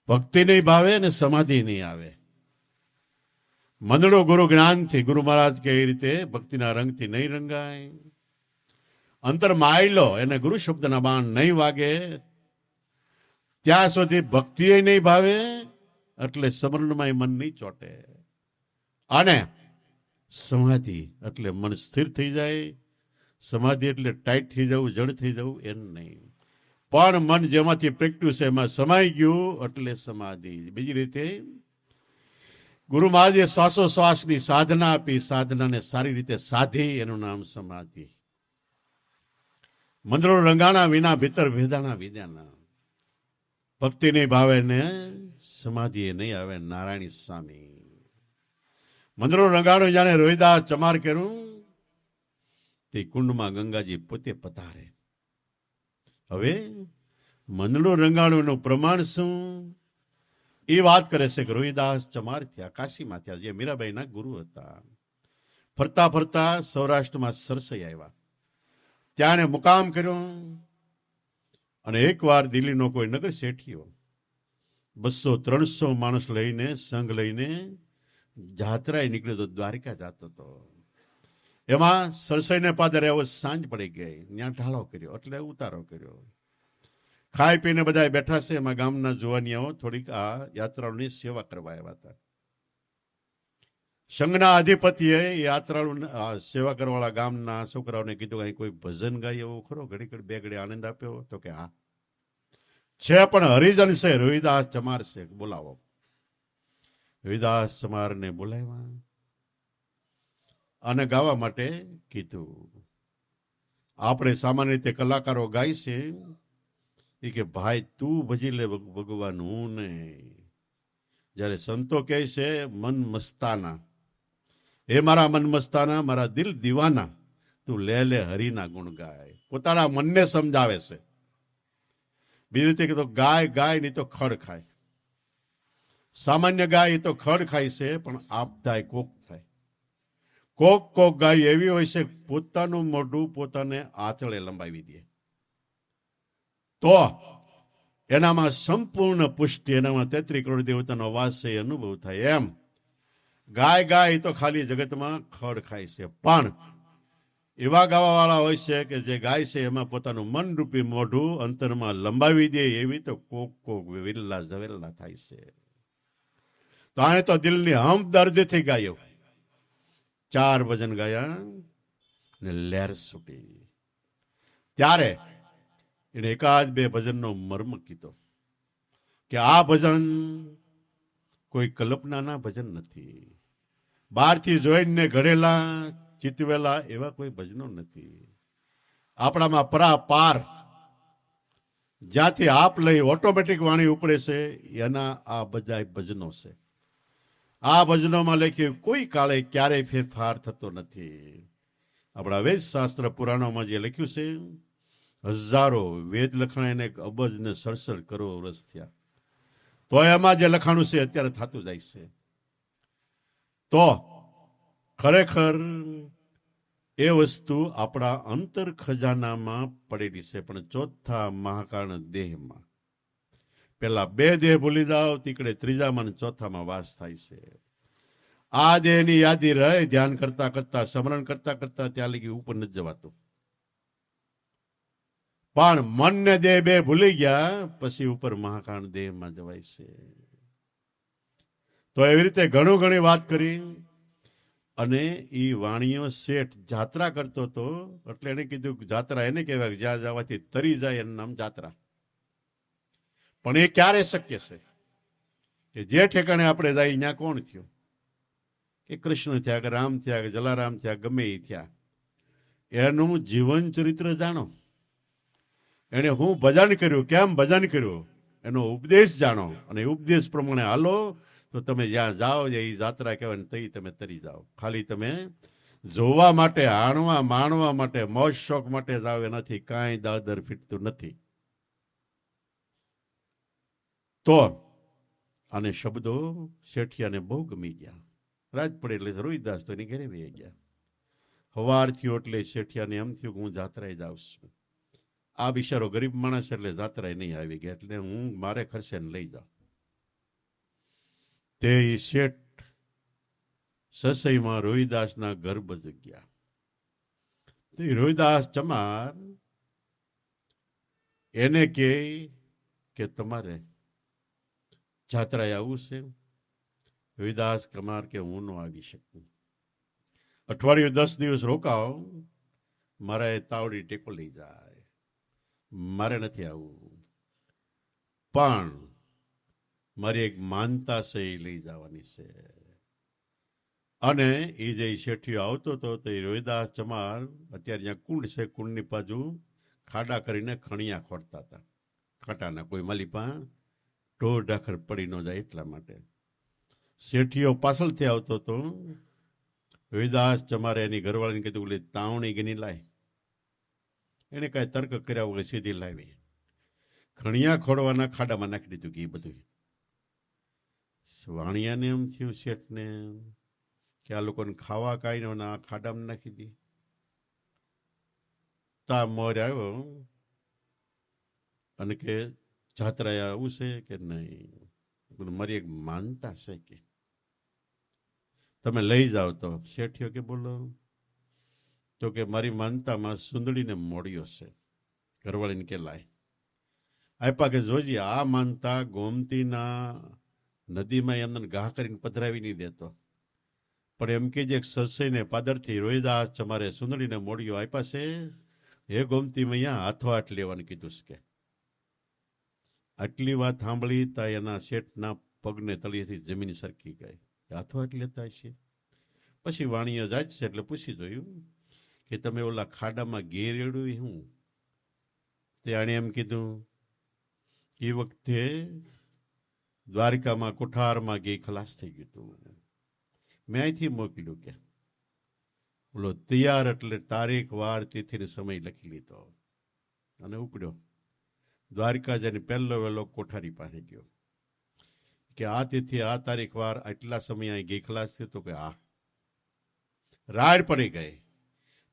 Speaker 1: ભક્તિ નહીં ભાવે ને સમાધિ નહીં આવે. મંદડો ગુરુ જ્ઞાનથી, ગુરુ મહારાજ કે એ રીતે ભક્તિના રંગથી નહીં રંગાય. અંતર માયલો એને ગુરુ શબ્દના બાણ નહીં વાગે ત્યાં સુધી ભક્તિ નહીં ભાવે, એટલે સમરણમાં મન નહીં ચોટે. અને સમાધિ એટલે મન સ્થિર થઈ જાય. સમાધિ એટલે ટાઈટ થઈ જવું, જડ થઈ જવું એમ નહીં, પણ મન જેમાંથી પ્રેક્ટિસ એમાં સમાઈ ગયું એટલે સમાધિ. બીજી રીતે ગુરુ મહારાજે શ્વાસોશ્વાસની સાધના આપી, સાધનાને સારી રીતે સાધી, એનું નામ સમાધિ. મંદરો રંગાણા વિના ભીતર ભેદાણા વિદ્યાના. ભક્તિ નહીં ભાવે ને સમાધિ નહીં આવે. નારાયણી સ્વામી મંદરો રંગાણું જાણે રોહિદાસ ચમાર કર્યું તે કુંડમાં ગંગાજી પોતે પધારે. હવે મંદડો રંગાણું પ્રમાણ શું એ વાત કરે છે કે રોહિદાસ ચમાર થયા, કાશીમાં થયા, જે મીરાબાઈના ગુરુ હતા. ફરતા ફરતા સૌરાષ્ટ્રમાં સરસઈ આવ્યા, ત્યાં મુકામ કર્યો. અને એકવાર દિલ્હીનો કોઈ નગર શેઠિયો 200-300 માણસ લઈને, સંઘ લઈને જાત્રાએ નીકળ્યો તો દ્વારિકા જતો હતો. એમાં સરસઈને પાદરે આવો સાંજ પડી ગઈ, ત્યાં ઢાળો કર્યો એટલે ઉતારો કર્યો. ખાઈ પીને બધા બેઠા છે. એમાં ગામના જુવાનિયાઓ થોડીક આ યાત્રાળુની સેવા કરવા આવ્યા હતા. સંઘના અધિપતિએ યાત્રાળુ સેવા કરવાવાળા ગામના છોકરાઓને કીધું, અહીં કોઈ ભજન ગાય એવું ખરો? ઘડી ઘડી બે ઘડી આનંદ આપ્યો તો કે હા છે, પણ હરિજન છે, રોહિદાસ ચમાર છે, બોલાવો. રોહિદાસ ચમારને બોલાવ્યા અને ગાવા માટે કીધું. આપણે સામાન્ય રીતે કલાકારો ગાય છે એ કે ભાઈ તું ભજી લે ભગવાન, હું નહીં. જ્યારે સંતો કહે છે મન મસ્તાના, હે મારા મન મસ્તાના, મારા દિલ દીવાના, તું લે લે હરિના ગુણ ગાય. પોતાના મનને સમજાવે છે. બીજી રીતે કીધું ગાય ગાય નહીં તો ખડ ખાય. સામાન્ય ગાય એ તો ખડ ખાય છે, પણ આપદાય કોક થાય. કોક ગાય એવી હોય છે પોતાનું મોઢું પોતાને આંચળે લંબાવી દે તો એનામાં સંપૂર્ણ પુષ્ટિ, એનામાં 33 કરોડ દેવતાનો વાસ છે, અનુભવ થાય. એમ ગાય ગાય તો ખાલી જગતમાં ખડ ખાય છે, પણ એવા ગાવા વાળા હોય છે કે જે ગાય છે એમાં પોતાનું મનરૂપી મોઢું અંતરમાં લંબાવી દે, એવી તો કોક વિરલા ઝવેરલા થાય છે. તો આને તો દિલની હમદર્દથી ગાયો. 4 ભજન ગાયા ને લહેર છૂટી. ત્યારે એને 1-2 ભજનનો મર્મ કીધો કે આ ભજન કોઈ કલ્પનાના ભજન નથી, બહારથી જોઈને ઘડેલા ચિતવેલા એવા કોઈ ભજનો નથી. આપણામાં પરાપાર જ્યાંથી આપ લઈ ઓટોમેટિક વાણી ઉપડે છે, એના આ બધા ભજનો છે. આ ભજનોમાં લખ્યું કોઈ કાળે ક્યારેય ફેરફાર થતો નથી. આપણા વેદ શાસ્ત્ર પુરાણોમાં જે લખ્યું છે, હજારો વેદ લખાણ એને અબજ ને સડસઠ કરોડ વર્ષ થયા, તો એમાં જે લખાણું છે અત્યારે થતું જાય છે. તો ખરેખર એ વસ્તુ આપણા અંતર ખજાનામાં પડેલી છે. પણ ચોથા મહાકાળ દેહમાં, પેલા બે દેહ ભૂલી જાઓ, તીકડે ત્રીજામાં અને ચોથામાં વાસ થાય છે. આ દેહની યાદી રહે, ધ્યાન કરતા કરતા, સ્મરણ કરતા કરતા ત્યાં લગી ઉપર નથી જવાતું. પણ મન ને દેહ બે ભૂલી ગયા પછી ઉપર મહાકાળ દેહમાં જવાય છે. તો એવી રીતે ઘણી વાત કરી. અને એ વાણીઓ શેઠ જાત્રા કરતો હતો, એટલે એને કીધું જાત્રા એને કહેવાય જ્યાં જવાથી તરી જાય એનું નામ જાત્રા. પણ એ ક્યારે શક્ય છે કે જે ઠેકાણે આપણે જાય ત્યાં કોણ થયું? કે કૃષ્ણ થયા, કે રામ થયા, કે જલારામ થયા, ગમે એ થયા, એનું જીવન ચરિત્ર જાણો. એને હું ભજન કર્યું, કેમ ભજન કર્યું, એનો ઉપદેશ જાણો, અને ઉપદેશ પ્રમાણે હાલો, તો તમે જ્યાં જાઓ એ જાત્રા કહેવાય ને તઈ તમે તરી જાઓ. ખાલી તમે જોવા માટે, હાણવા માણવા માટે, મોજ શોખ માટે જાઓ, એનાથી કાંઈ દાદર ફીટતું નથી. તો આને શબ્દો શેઠિયાને બહુ ગમી ગયા. રાત પડે એટલે રોહિદાસ તો એની ઘરે વહી ગયા. હવાર થયો એટલે શેઠિયાને એમ થયું કે હું જાત્રાએ જાઉં છું. આ બિચારો ગરીબ માણસ એટલે જાત્રાએ નહીં આવી ગયા, એટલે હું મારે ખર્ચે લઈ જાઉં. તે શેઠ સસઈમાં રોહિદાસના ગર્ભ જગ્યા. તો રોહિદાસ ચમાર એને કે તમારે જાત્રાએ આવવું છે? રોહિદાસ કમાર કે હું ન આવી શકું. અઠવાડિયું 10 દિવસ રોકાવ, મારે તાવડી ટેકો લઈ જાય, મારે નથી આવવું. પણ મારી એક માનતા છે એ લઈ જવાની છે. અને એ જે શેઠિયો આવતો હતો તો એ રોહિદાસ ચમાર અત્યારે જ્યાં કુંડ છે, કુંડની બાજુ ખાડા કરીને ખણિયા ખોડતા હતા કાંટાના, કોઈ માલિપા ઢોર ઢાખર પડી ન જાય એટલા માટે. શેઠિયો પાછળથી આવતો હતો. રોહિદાસ ચમારે એની ઘરવાળીને કીધું ઓલી તાવણી ગની લાય. એને કાંઈ તર્ક કર્યા વગર સીધી લાવી, ખણિયા ખોડવાના ખાડામાં નાખી દીધું. કે એ બધું વાણિયાને એમ થયું શેઠને કે આ લોકોને ખાવા કાંઈ ના ખાડામાં નાખી દી. તા મોર આવ્યો અને કે જાત્રાએ આવું છે કે નહીં? મારી એક માનતા છે કે તમે લઈ જાઓ. તો શેઠિયો કે બોલો? તો કે મારી માનતામાં સુંદડીને મોડ્યો છે. ઘરવાળીને કે લાય. આપ્યા કે જોજી, આ માનતા ગોમતીના નદીમાં એમને ઘા કરીને પધરાવી નહીં દેતો, પણ એમ કે જે સરસઈને પાદરથી રોહિદાસ તમારે સુંદડીને મોડ્યો આપ્યા છે, એ ગોમતી મૈયા હાથો હાથ લેવાનું કીધું છે. કે આટલી વાત સાંભળી તા એના શેઠના પગને તળિયેથી જમીન સરકી ગઈ. હાથો હાથ લેતા છે. પછી વાણીઓ જાય છે એટલે પૂછી જોયું કે તમે ઓલા ખાડામાં ઘેર રેડ્યું હું? તે આણે એમ કીધું એ વખતે દ્વારિકામાં કોઠારમાં ઘી ખલાસ થઈ ગયું હતું, મેં અહીંથી મોકલ્યું. કે ઓલો તૈયાર એટલે તારીખ વાર તિથિને સમય લખી લીધો અને ઉપડ્યો. દ્વારિકા જઈને પહેલો વહેલો કોઠારી પાસે ગયો કે આ તિથિ, આ તારીખ વાર, આટલા સમય અહીં ઘી ખલાસ થયું. તો કે આ રાડ પડી ગઈ.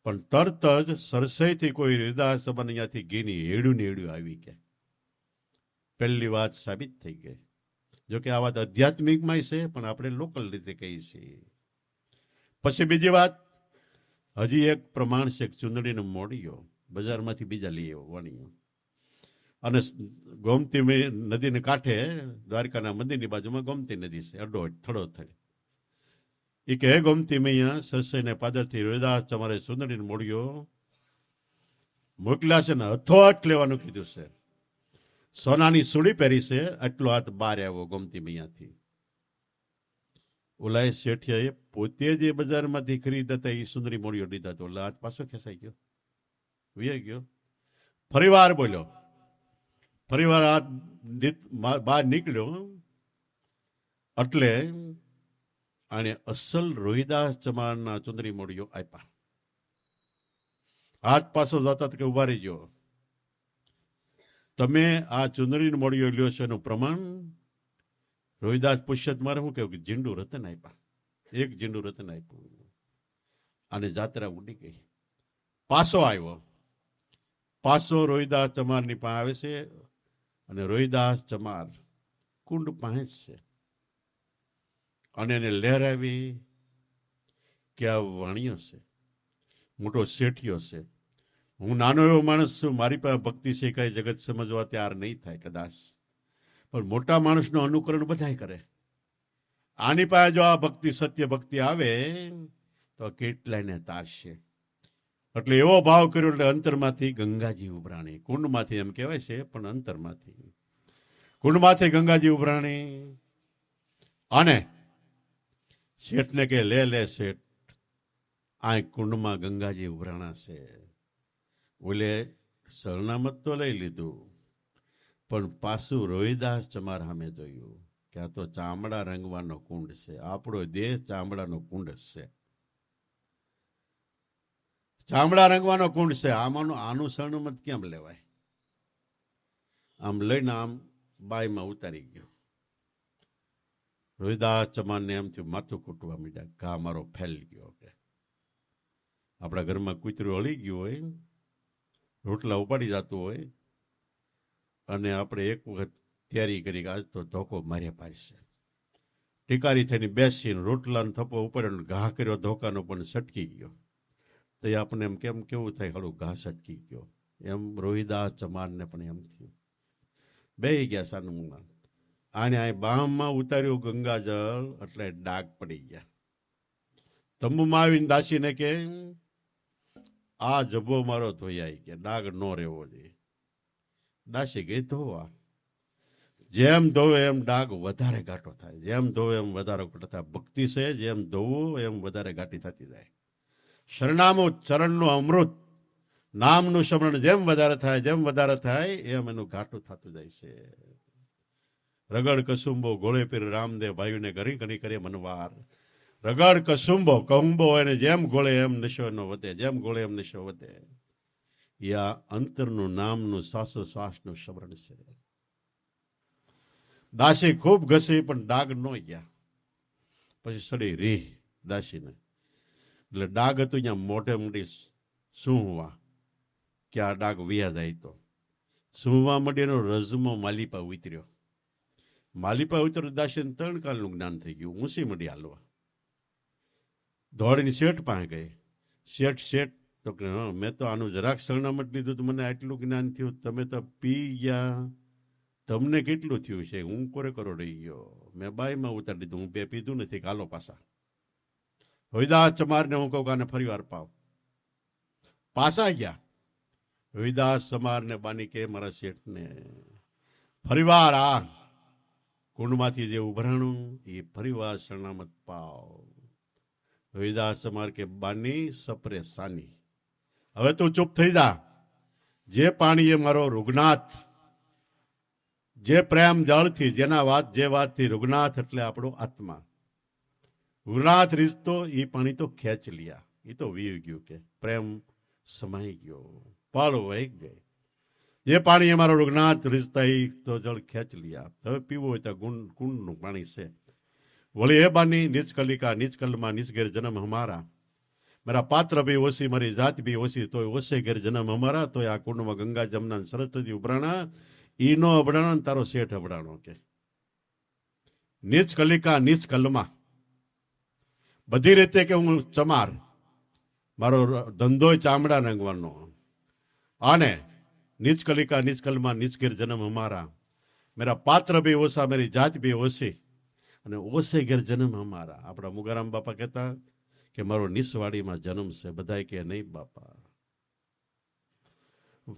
Speaker 1: પણ તરત જ સરસઈથી કોઈ રોહિદાસ સંબંધ અહીંયાથી ઘીની હેડું ને હેડું આવી. કે પહેલી વાત સાબિત થઈ ગઈ. જોકે આ વાત આધ્યાત્મિકમાં છે, પણ આપણે લોકલ રીતે કહીએ છીએ. પછી બીજી વાત, હજી એક પ્રમાણ છે. ચુંદડીનો મોડિયો બજારમાંથી બીજા લઈ આવ્યો વણીઓ, અને ગોમતી નદીને કાંઠે દ્વારકાના મંદિરની બાજુમાં ગોમતી નદી છે, અડો થડો થડે. એ કે હે ગોમતી મૈયા, સરસઈને પાદરથી રોહિદાસ તમારે સુંદડીને મોડિયો મોકલ્યા છે ને હથોહાથ લેવાનું કીધું છે. સોનાની સુડી પહેરી છે, આટલો હાથ બહાર આવ્યો ગોમતી મૈયાથી. ઓલા શેઠિયાએ પોતે જે બજારમાંથી ખરીદતા હતા એ સુંદરી મોડિયો લીધા તો ઓલા હાથ પાછો ખેંચાઈ ગયો, વિયાઈ ગયો. ફરીવાર બોલ્યો, ફરીવાર હાથ બહાર નીકળ્યો એટલે અને અસલ રોહિદાસ ચમારના ચુંદરી મોડીઓ આપ્યા. હાથ પાછો જતા કે ઉભા રહી ગયો, તમે આ ચુંદરી મોડીઓ લ્યો છો એનું પ્રમાણ? રોહિદાસ પૂછે મારે શું કહ્યું કે ઝીંડું રતન આપ્યા, એક ઝીંડું રતન આપ્યું. અને જાત્રા ઉડી ગઈ. પાછો આવ્યો, પાછો રોહિદાસ ચમારની પાસે આવે છે અને રોહિદાસ ચમાર કુંડ પાસે છે અને એને લહેરાવી કે આ વાણિયો છે, મોટો શેઠિયો છે, હું નાનો એવો માણસ છું, મારી પાસે ભક્તિ છે કઈ જગત સમજવા તૈયાર નહીં થાય કદાચ, પણ મોટા માણસનું અનુકરણ બધાય કરે. આની પાસે જો આ ભક્તિ સત્ય ભક્તિ આવે તો કેટલાયને તારશે. એટલે એવો ભાવ કર્યો એટલે અંતરમાંથી ગંગાજી ઉભરાણી. કુંડમાંથી એમ કહેવાય છે પણ અંતરમાંથી કુંડમાંથી ગંગાજી ઉભરાણી. અને શેઠને કે લે લે શેઠ, આ કુંડમાં ગંગાજી ઉભરાણા છે. બોલે સરનામત તો લઈ લીધું, પણ પાછું રોહિદાસ ચમાર સામે જોયું કે આ તો ચામડા રંગવાનો કુંડ છે, આપણો દેશ ચામડાનો કુંડ છે, ચામડા રંગવાનો કુંડ છે, આનું સરનામત કેમ લેવાય? આમ લઈને આમ બાઈમાં ઉતારી ગયો. રોહિદાસ ચમારને એમ થયું, માથું કૂટવા માંડ્યા, ઘા મારો ફેલ ગયો. કે આપણા ઘરમાં કૂતરું હળી ગયું હોય, રોટલા ઉપાડી જતું હોય અને આપણે એક વખત તૈયારી કરી કે આજ તો ધોકો મારે પાડશે, ટીકારી થઈને બેસીને રોટલાનો થપ્પો ઉપાડ્યો, ઘા કર્યો ધોકાનો પણ સટકી ગયો. તો એ આપણને એમ કેવું થાય, હાલું ઘા સટકી ગયો. એમ રોહિદાસ ચમારને પણ એમ થયું. બે ગયા સાનું આને આ બામમાં ઉતાર્યું ગંગાજળ એટલે ડાઘ પડી ગયા. તંબુમાં આવીને દાસીને કે આ જબ્બો મારો ધોયાઈ, કે ડાઘ ન રહેવો જોઈએ. દાસી ગઈ ધોવા. જેમ ધોવે એમ ડાઘ વધારે ઘાટો થાય, જેમ ધોવે એમ વધારે ઘાટો થાય. ભક્તિ છે, જેમ ધોવું એમ વધારે ઘાટી થતી જાય. શરણામું ચરણનું અમૃત નામનું સ્મરણ જેમ વધારે થાય, જેમ વધારે થાય એમ એનું ઘાટું થતું જાય છે. રગડ કસુંબો ગોળે પીર રામદેવ ભાઈઓને ઘણી ઘણી કરે મનવાર. રગડ કસુંબો કહુંબો એને જેમ ગોળે એમ નશો એનો વધે, જેમ ગોળે એમ નશો વધે. એ આ અંતરનું નામનું શ્વાસોશ્વાસનું સ્મરણ છે. દાસી ખૂબ ઘસી પણ ડાઘ ન ગયા. પછી સડી રીહ દાસીને, એટલે ડાઘ હતું અહીંયા મોઢે મોટી સૂંહવા કે આ ડાઘ વ્યા જાય. તો સૂંહવા માંડી એનો રજમો માલિપા ઉતર્યો. માલિપા ઉતર્યો દાસીને 3 કાલનું જ્ઞાન થઈ ગયું. ઊંસી મળી હાલવા. દોડીને શેઠ પાસે ગઈ. શેઠ તો કે હા, મેં તો આનું જરાક સરનામત લીધું તો મને આટલું જ્ઞાન થયું, તમે તો પી ગયા, તમને કેટલું થયું છે? હું કોરે કરો રહી ગયો, મેં બાઈમાં ઉતારી દીધું, હું બે પીધું નથી, કાલો પાછા. રોહિદાસ ચમારને હું કહું કે આને ફરી વાર પાવ. પાછા ગયા. રોહિદાસ ચમારને બાની કે મારા શેઠને ફરીવાર આ કુંડમાંથી જે ઉભરાણું એ ફરીવાર સરનામત પાવ. રોહિદાસ ચમાર કે બાની સપરે સાની, હવે તું ચૂપ થઈ જા. જે પાણી એ મારો રૂગનાથ, જે પ્રેમ જળથી, જેના જે વાતથી રૂગનાથ એટલે આપણો આત્મા, રૂગનાથ રીઝતો એ પાણી તો ખેંચ લિયા, એ તો વી ગયું, કે પ્રેમ સમાઈ ગયો, પાળ વહી ગઈ. જે પાણી અમારો રૂગનાથ રીઝતા એ તો જળ ખેંચ લિયા. હવે પીવું હોય તો કુંડનું પાણી છે. વળી એ બાની નીચ કલિકા નીચ કલમાં નીચ ઘેર જન્મ હમારા, મારા પાત્ર ભી ઓછી, મારી જાત ભી ઓછી, તોય ઓછે ઘેર જન્મ હમારા. તોય આ કુંડમાં ગંગા જમના સરસ્વતી ઉભરાણા, ઈનો અબડાણો તારો શેઠ અબડાણો. કે નીચ કલિકા નીચ કલમાં, બધી રીતે કે હું ચમાર, મારો ધંધો ચામડા રંગવાનો, અને નીચ કલિકા નીચ કલમાં નીચ ઘેર જન્મ હમારા, મેરા પાત્ર ભી ઓછા, મેરી જાત ભી ઓછી, અને ઓછે ઘેર જન્મ અમારા. આપણા મુગારામ બાપા કહેતા કે મારો નિસવાડીમાં જન્મ છે. બધા કે નહીં બાપા,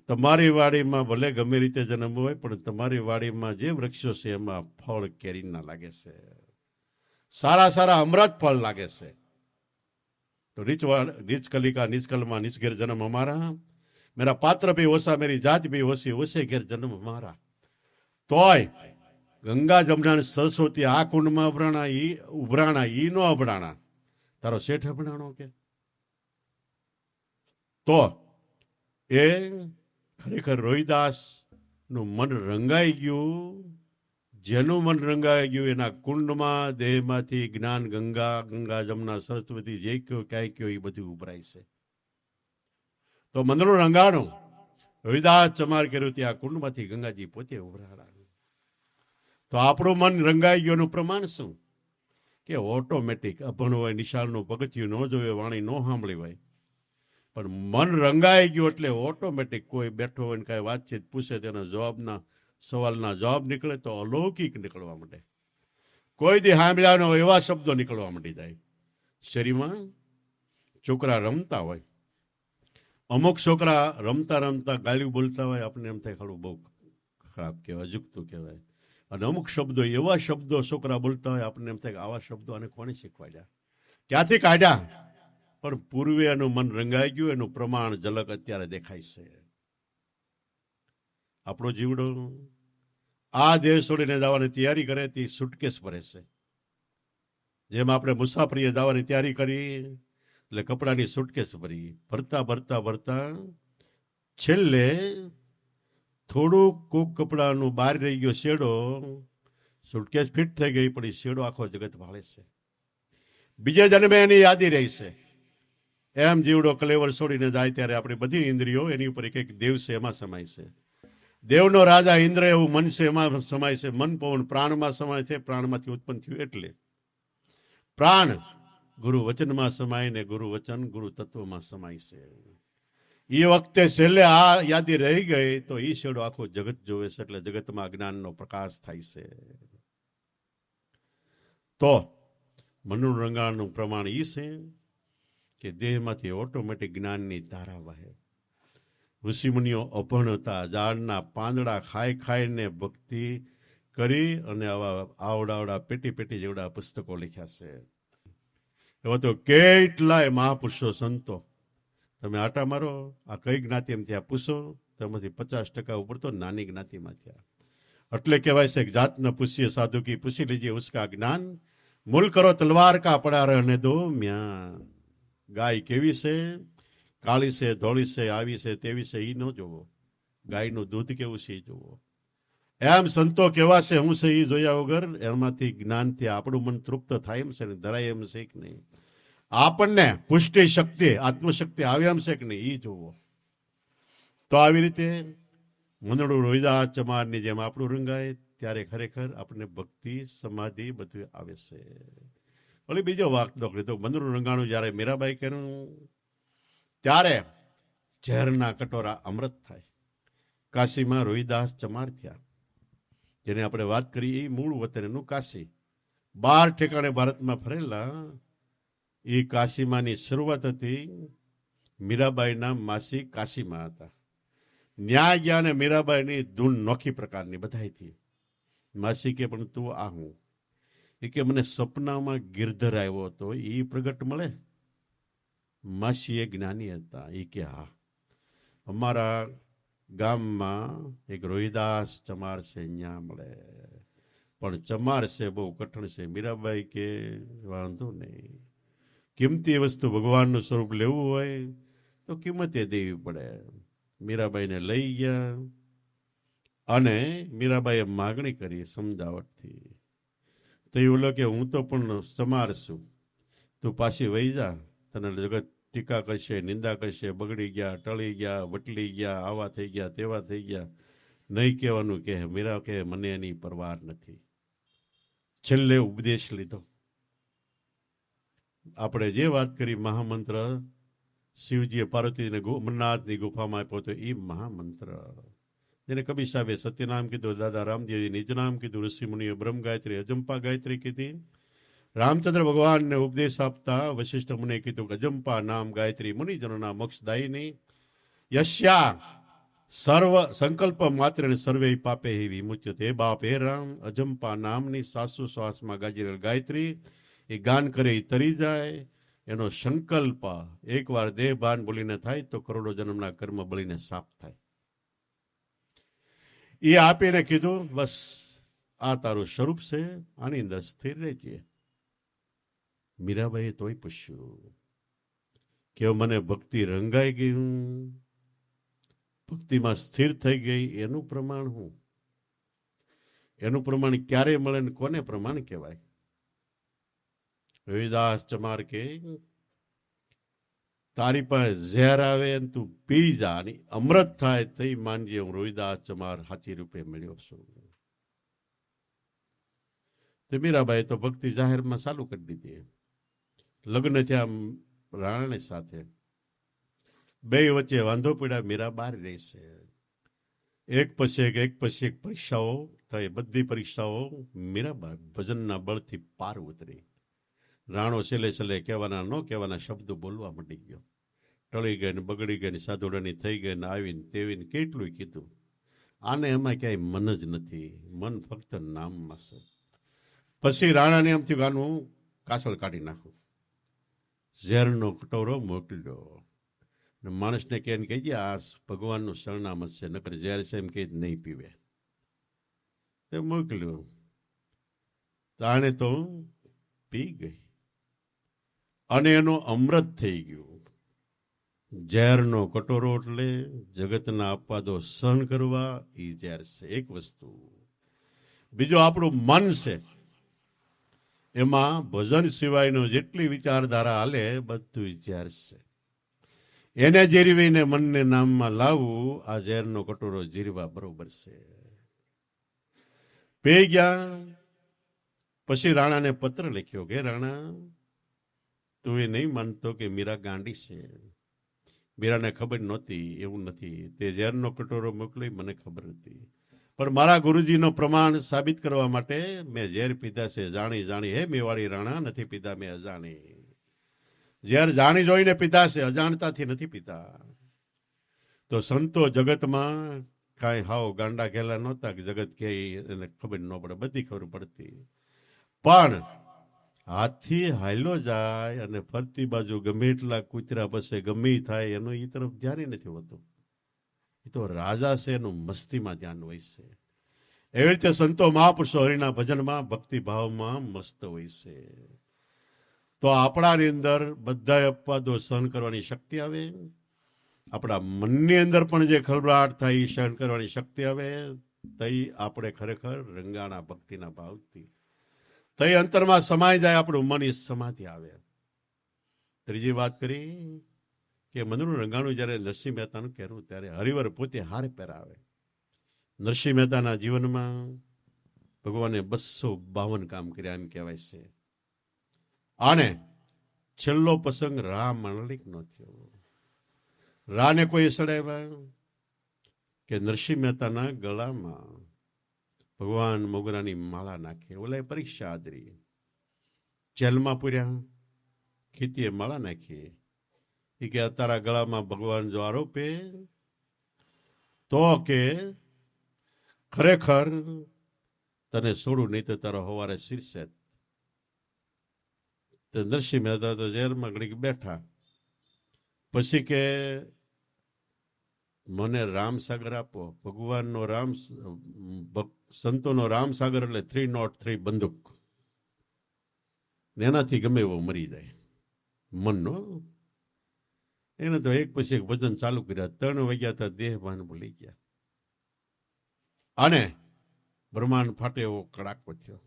Speaker 1: તમારી વાડીમાં ભલે ગમે રીતે જન્મ હોય, પણ તમારી વાડીમાં જે વૃક્ષો છે એમાં ફળ કેરી ના લાગે છે, સારા સારા અમૃત ફળ લાગે છે. તો નીચ કલિકા નીચ કલમાં નીચ ઘેર જન્મ અમારા, મેરા પાત્ર ભી ઓછા, મેરી જાત ભી ઓછી, ઓછે ઘેર જન્મ અમારા. તોય ગંગા જમના ને સરસ્વતી આ કુંડમાં ઉભરાણા ઈ નો અભરાણા, તારો શેઠ અભરાણો કે? તો એ ખરેખર રોહિદાસ નું મન રંગાઈ ગયું. જેનું મન રંગાઈ ગયું એના કુંડમાં દેહમાંથી જ્ઞાન ગંગા જમના સરસ્વતી જે કયો ક્યાંય કયો એ બધું ઉભરાય છે. તો મંદનું રંગાણું રોહિદાસ ચમાર કર્યું ત્યાં કુંડમાંથી ગંગાજી પોતે ઉભરાણા. તો આપણું મન રંગાઈ ગયું એનું પ્રમાણ શું? કે ઓટોમેટિક અભણ હોય, નિશાળનું પગથિયું ન જોયું, વાણી ન સાંભળી હોય, પણ મન રંગાઈ ગયું એટલે ઓટોમેટિક કોઈ બેઠો હોય ને કાંઈ વાતચીત પૂછે તેના સવાલના જવાબ નીકળે તો અલૌકિક નીકળવા માંડે. કોઈ દી સાંભળ્યા હોય એવા શબ્દો નીકળવા માંડી જાય. શેરીમાં છોકરા રમતા હોય, અમુક છોકરા રમતા રમતા ગાળ્યું બોલતા હોય, આપણને એમ થાય ખરું બહુ ખરાબ કહેવાય, અજુગતું કહેવાય. અને અમુક શબ્દો એવા શબ્દો છોકરા બોલતા હોય, આપણને એમ થાય કે આવા શબ્દો આને કોને શીખવાડ્યા, ક્યાંથી કાઢ્યા? પણ પૂર્વે એનું મન રંગાઈ ગયું, એનું પ્રમાણ ઝલક અત્યારે દેખાય છે. આપણો જીવડો આ દેહ છોડીને જવાની તૈયારી કરે તે સુટકેસ ભરે છે. જેમ આપણે મુસાફરીએ જવાની તૈયારી કરી એટલે કપડાની સુટકેસ ભરી, ભરતા ભરતા ભરતા છેલ્લે થોડુંક કોક કપડાનું બહાર રહી ગયો શેડો, સુટકેસ ફિટ થઈ ગઈ પણ શેડો આખો જગત ભાળે છે. બીજે જન્મે એની યાદી રહી છે. એમ જીવડો કલેવર છોડીને જાય ત્યારે આપણી બધી ઇન્દ્રિયો એની ઉપર એક દેવ છે એમાં સમાય છે. દેવનો રાજા ઇન્દ્ર એવું મન છે એમાં સમાય છે. મન પવન પ્રાણમાં સમાય છે, પ્રાણમાંથી ઉત્પન્ન થયું એટલે પ્રાણ ગુરુ વચનમાં સમાય ને ગુરુ વચન ગુરુ તત્વમાં સમાય છે. એ વખતે છેલ્લે આ યાદી રહી ગઈ તો એ શેડો આખો જગત જોવે છે, એટલે જગતમાં જ્ઞાનનો પ્રકાશ થાય છે. તો મનનું રંગાણનું પ્રમાણ એ છે કે દેહમાંથી ઓટોમેટિક જ્ઞાનની ધારા વહે. ઋષિમુનિઓ અભણ હતા, ઝાડના પાંદડા ખાઈ ખાઈને ભક્તિ કરી અને આવા આવડાવડા પેટી જેવડા પુસ્તકો લખ્યા છે. એવા તો કેટલાય મહાપુરુષો સંતો, તમે આટા મારો આ કઈ જ્ઞાતિ એમ થયા પૂછો, તેમાંથી 50% ઉપર તો નાની જ્ઞાતિમાં થયા. એટલે કહેવાય છે કે જાત ન પૂછીએ સાધુ કી પૂછી લીજીએ ઉસકા જ્ઞાન, મૂલ કરો તલવાર કા પડા રહેને દો મ્યાં. ગાય કેવી છે, કાળી છે, ધોળી છે, આવી છે, તેવી છે, એ ન જોવો. ગાયનું દૂધ કેવું છે એ જોવો. એમ સંતો કેવા છે હું છે એ જોયા વગર એમાંથી જ્ઞાનથી આપણું મન તૃપ્ત થાય એમ છે ને ધરાય એમ છે કે નહીં, આપણને પુષ્ટિ શક્તિ આત્મશક્તિ આવે એમ છે કે નહીં એ જોવો. તો આવી રીતે મંદડું રોહિદાસ ચમારની જેમ આપણું રંગાય ત્યારે ખરેખર આપણને ભક્તિ સમાધિ બધું આવે છે. વળી બીજો વાકડો કીધો, મંદડું રંગાણું જ્યારે મીરાબાઈ કર્યું ત્યારે ઝેરના કટોરા અમૃત થાય. કાશીમાં રોહિદાસ ચમાર થયા, જેને આપણે વાત કરી એ મૂળ વતન એનું કાશી. 12 ઠેકાણે ભારતમાં ફરેલા. એ કાશીમાંની શરૂઆત હતી. મીરાબાઈના માસી કાશીમાં હતા. ન્યાય ગયા ને મીરાબાઈની ધૂન નોખી પ્રકારની બધાયથી. માસી કે પણ તું આ હું, એ કે મને સપનામાં ગિરધર આવ્યો હતો એ પ્રગટ મળે. માસી એ જ્ઞાની હતા. એ કે હા, અમારા ગામમાં એક રોહિદાસ ચમાર છે, અહીંયા મળે, પણ ચમાર છે બહુ કઠણ છે. મીરાબાઈ કે વાંધો નહીં, કિંમતી વસ્તુ ભગવાનનું સ્વરૂપ લેવું હોય તો કિંમતે દેવી પડે. મીરાબાઈને લઈ ગયા અને મીરાબાઈએ માગણી કરી સમજાવટથી. તો એ બોલો કે હું તો પણ ચમાર છું, તું પાછી વહી જા, તને જગત ટીકા કરશે, નિંદા કરશે, બગડી ગયા, ટળી ગયા, વટલી ગયા, આવા થઈ ગયા, તેવા થઈ ગયા, નહીં કહેવાનું કે મીરા કે મને એની પરવાર નથી. છેલ્લે ઉપદેશ લીધો. આપણે જે વાત કરી મહામંત્ર શિવજીએ પાર્વતીને અમરનાથની ગુફામાં આપ્યો હતો એ મહામંત્ર, જેને કબીર સાહેબે સત્યનામ કીધું, દાદા રામદેવજી નિજનામ કીધું, ઋષિમુનિએ બ્રહ્મ ગાયત્રી અજંપા ગાયત્રી કીધી. રામચંદ્ર ભગવાનને ઉપદેશ આપતા વશિષ્ઠ મુનિએ કીધું કે અજંપા નામ ગાયત્રી મુનિજનોના મોક્ષદાયિની યશ્યા સર્વ સંકલ્પ માત્ર સર્વે પાપે વિમુચ્યતે. હે બાપ હે રામ, અજંપા નામની સાસુ શ્વાસમાં ગાજી રહેલ ગાયત્રી એ ગાન કરે એ તરી જાય. એનો સંકલ્પ એકવાર દેહ ભાન બોલીને થાય તો કરોડો જન્મના કર્મ બળીને સાફ થાય. એ આપીને કીધું બસ આ તારું સ્વરૂપ છે, આની અંદર સ્થિર રહેજે. મીરાબાઈએ તોય પૂછ્યું કે મને ભક્તિ રંગાઈ ગઈ, હું ભક્તિમાં સ્થિર થઈ ગઈ, એનું પ્રમાણ હું? એનું પ્રમાણ ક્યારે મળે ને કોને પ્રમાણ કહેવાય? રવિદાસ ચમાર કે તારી પાસે ઝેર આવે ને તું પી જા અને અમૃત થાય તઈ માનજે હું રવિદાસ ચમાર સાચી રૂપે મળ્યો છું. તે મીરાબાઈ તો ભક્તિ જાહેરમાં ચાલુ કરી દીધી. લગ્ન થયા રાણી સાથે, બે વચ્ચે વાંધો પડ્યા. મીરા બહાર રહેશે. એક પછી એક પરીક્ષાઓ થઈ. બધી પરીક્ષાઓ મીરાબાઈ ભજનના બળથી પાર ઉતરી. રાણો છેલ્લે છેલ્લે કહેવાના ન કહેવાના શબ્દો બોલવા માંડી ગયો. ટળી ગઈ ને બગડી ગઈ ને સાધુડાની થઈ ગઈ ને આવીને તેવીને કેટલું કીધું. આને એમાં ક્યાંય મન જ નથી, મન ફક્ત નામમાં છે. પછી રાણાને એમ થયું આનું કાસળ કાઢી નાખું. ઝેરનો કટોરો મોકલ્યો ને માણસને કહે કહીએ આ ભગવાનનું શરણામત છે, નકર ઝેર છે એમ કે નહીં પીવે. તે મોકલ્યું. તાણે તો પી ગઈ અને એનું અમૃત થઈ ગયું. ઝેરનો કટોરો એટલે જગતના અપવાદો સહન કરવા, એ ઝેર છે એક વસ્તુ. બીજું આપણું મન છે, એમાં ભજન સિવાયનો જેટલી વિચારધારા હાલે બધું ઝેર છે. એને જીરવીને મનને નામમાં લાવવું, આ ઝેરનો કટોરો જીરવા બરોબર છે. પી ગયા. પછી રાણાને પત્ર લખ્યો કે રાણા, તું એ નહીં માનતો કે મીરા ગાંડી છે. મીરાને ખબર નહોતી, એવું નથી. તે ઝેરનો કટોરો મોકલી મને ખબર હતી, પણ મારા ગુરુજીનો પ્રમાણ સાબિત કરવા માટે મેં ઝેર પીધા છે. જાણી જાણી હે મેવાડી રાણા, નથી પીધા મેં અજાણી. ઝેર જાણી જોઈને પીધા છે, અજાણતાથી નથી પીતા. તો સંતો જગતમાં કાંઈ હાવ ગાંડા ઘેલા નહોતા કે જગત કે એને ખબર ન પડે, બધી ખબર પડતી. પણ હાથથી હાલ્યો જાય અને ફરતી બાજુ ગમે એટલા કૂતરા પછી ગમે થાય એનું એ તરફ ધ્યાન નથી હોતું. એ તો રાજા છે, એનું મસ્તીમાં ધ્યાન હોય છે. એવી રીતે સંતો મહાપુરુષો હરિના ભજનમાં ભક્તિભાવમાં મસ્ત હોય છે. તો આપણાની અંદર બધા અપવાદો સહન કરવાની શક્તિ આવે. આપણા મનની અંદર પણ જે ખળભળાટ થાય એ સહન કરવાની શક્તિ આવે. તઈ આપણે ખરેખર રંગાણા ભક્તિના ભાવથી તઈ અંતરમાં સમાઈ જાય આપણું મન, એ સમાધિ આવે. ત્રીજી વાત કરી કે મનનું રંગાણું જ્યારે નરસિંહ મહેતાનું કહેવું ત્યારે હરિવર પોતે હાર પહેરાવે. નરસિંહ મહેતાના જીવનમાં ભગવાને 252 કામ કર્યા એમ કહેવાય છે. આને છેલ્લો પ્રસંગ રા માંડલિકનો થયો. રાને કોઈ સડાવ્યા કે નરસિંહ મહેતાના ગળામાં ભગવાન મોગરાની માળા નાખે. ઓલા પરીક્ષા આદરી જેલમાં પૂર્યા, ખેતીએ માળા નાખી. એ કે તારા ગળામાં ભગવાન જો આરોપે તો કે ખરેખર તને છોડું, નહીં તો તારો હવારે શીરશે. તો નરસિંહ મહેતા તો જેલમાં ઘડીક બેઠા. પછી કે મને રામસાગર આપો. ભગવાનનો રામ, સંતોનો રામસાગર એટલે 303 બંદૂક, એનાથી ગમે એવો મરી જાય મનનો. એને તો એક પછી એક ભજન ચાલુ કર્યા. 3 વાગ્યા હતા, દેહ ભાન ભૂલી ગયા અને બ્રહ્માંડ ફાટે એવો કડાકો થયો.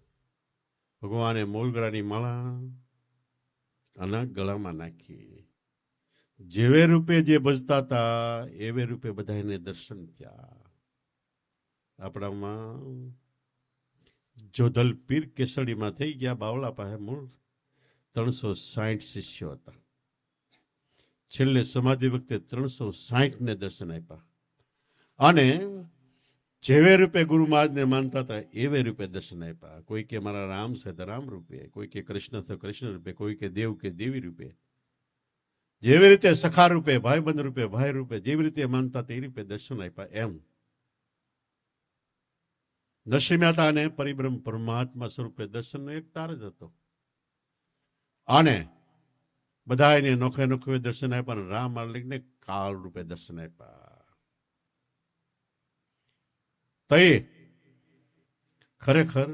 Speaker 1: ભગવાને મોગરાની માળા આના ગળામાં નાખી. જેવે રૂપે જે ભજતા હતા એવે રૂપે બધાને દર્શન થયા. આપણામાં જોધલ પીર કેસડીમાં થઈ ગયા. બાવળા પાસે મૂળ 360 શિષ્યો હતા. છેલ્લે સમાધિ વખતે 360 ને દર્શન આપ્યા. અને જેવે રૂપે ગુરુ મહારાજને માનતા હતા એવે રૂપે દર્શન આપ્યા. કોઈ કે મારા રામ છે તો રામ રૂપે, કોઈ કે કૃષ્ણ છે કૃષ્ણ રૂપે, કોઈ કે દેવ કે દેવી રૂપે. જેવી રીતે સખા રૂપે, ભાઈબંધ રૂપે, ભાઈ રૂપે, જેવી રીતે માનતા તે રૂપે દર્શન આપ્યા. એમ નરસિંહ મહેતાને પરિબ્રહ્મ પરમાત્મા સ્વરૂપે દર્શનનો એક તાર જ હતો. અને બધા એને નોખે નોખે દર્શન આપ્યા. રામ માલિકને કાળ રૂપે દર્શન આપ્યા. તઈ ખરેખર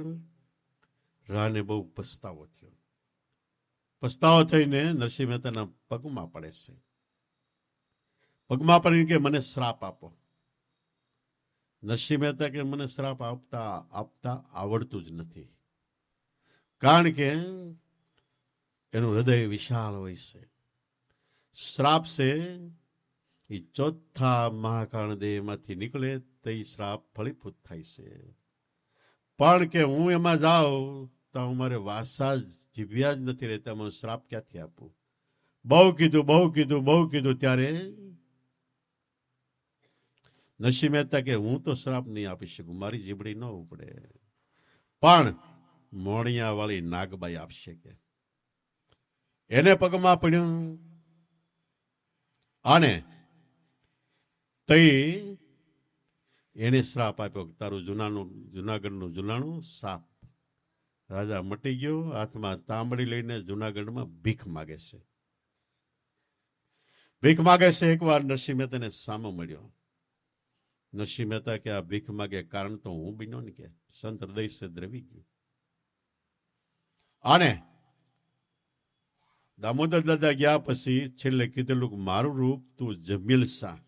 Speaker 1: રાને બહુ પસ્તાવો થયો. પસ્તાવો થઈને નરસિંહ મહેતાના પગમાં પડે છે. પગમાં પડીને કે મને શ્રાપ આપો. નરસિંહ મહેતા કે મને શ્રાપ આપતા આવડતું જ નથી, કારણ કે એનું હૃદય વિશાળ હોય છે. શ્રાપ છે એ ચોથા મહાકાળ દેહમાંથી નીકળે તો એ શ્રાપ ફળીભૂત થાય છે. પણ કે હું એમાં જાઉં તો મારે વાસા જીવ્યા જ નથી રહેતા, હું શ્રાપ ક્યાંથી આપું? બહુ કીધું ત્યારે નરસિંહ મહેતા કે હું તો શ્રાપ નહીં આપી શકું, મારી જીબડી ન ઉપડે, પણ મોણિયા વાળી નાગબાઈ આપશે. કે એને પગમાં પડ્યું અને તઈ એને શ્રાપ આપ્યો કે તારું જુનાગઢનું જુલાણું સાપ. રાજા મટી ગયો, હાથમાં તાંબડી લઈને જુનાગઢમાં ભીખ માગે છે. ભીખ માગે છે. એકવાર નરસિંહ મહેતાને સામો મળ્યો. નરસિંહ મહેતા કે આ ભીખ માગે કારણ તો હું બન્યો ને, કે સંત હૃદય છે દ્રવી ગયું. અને દામોદર દાદા ગયા પછી છેલ્લે કીધેલું મારું રૂપ તું જમીલ શાહ.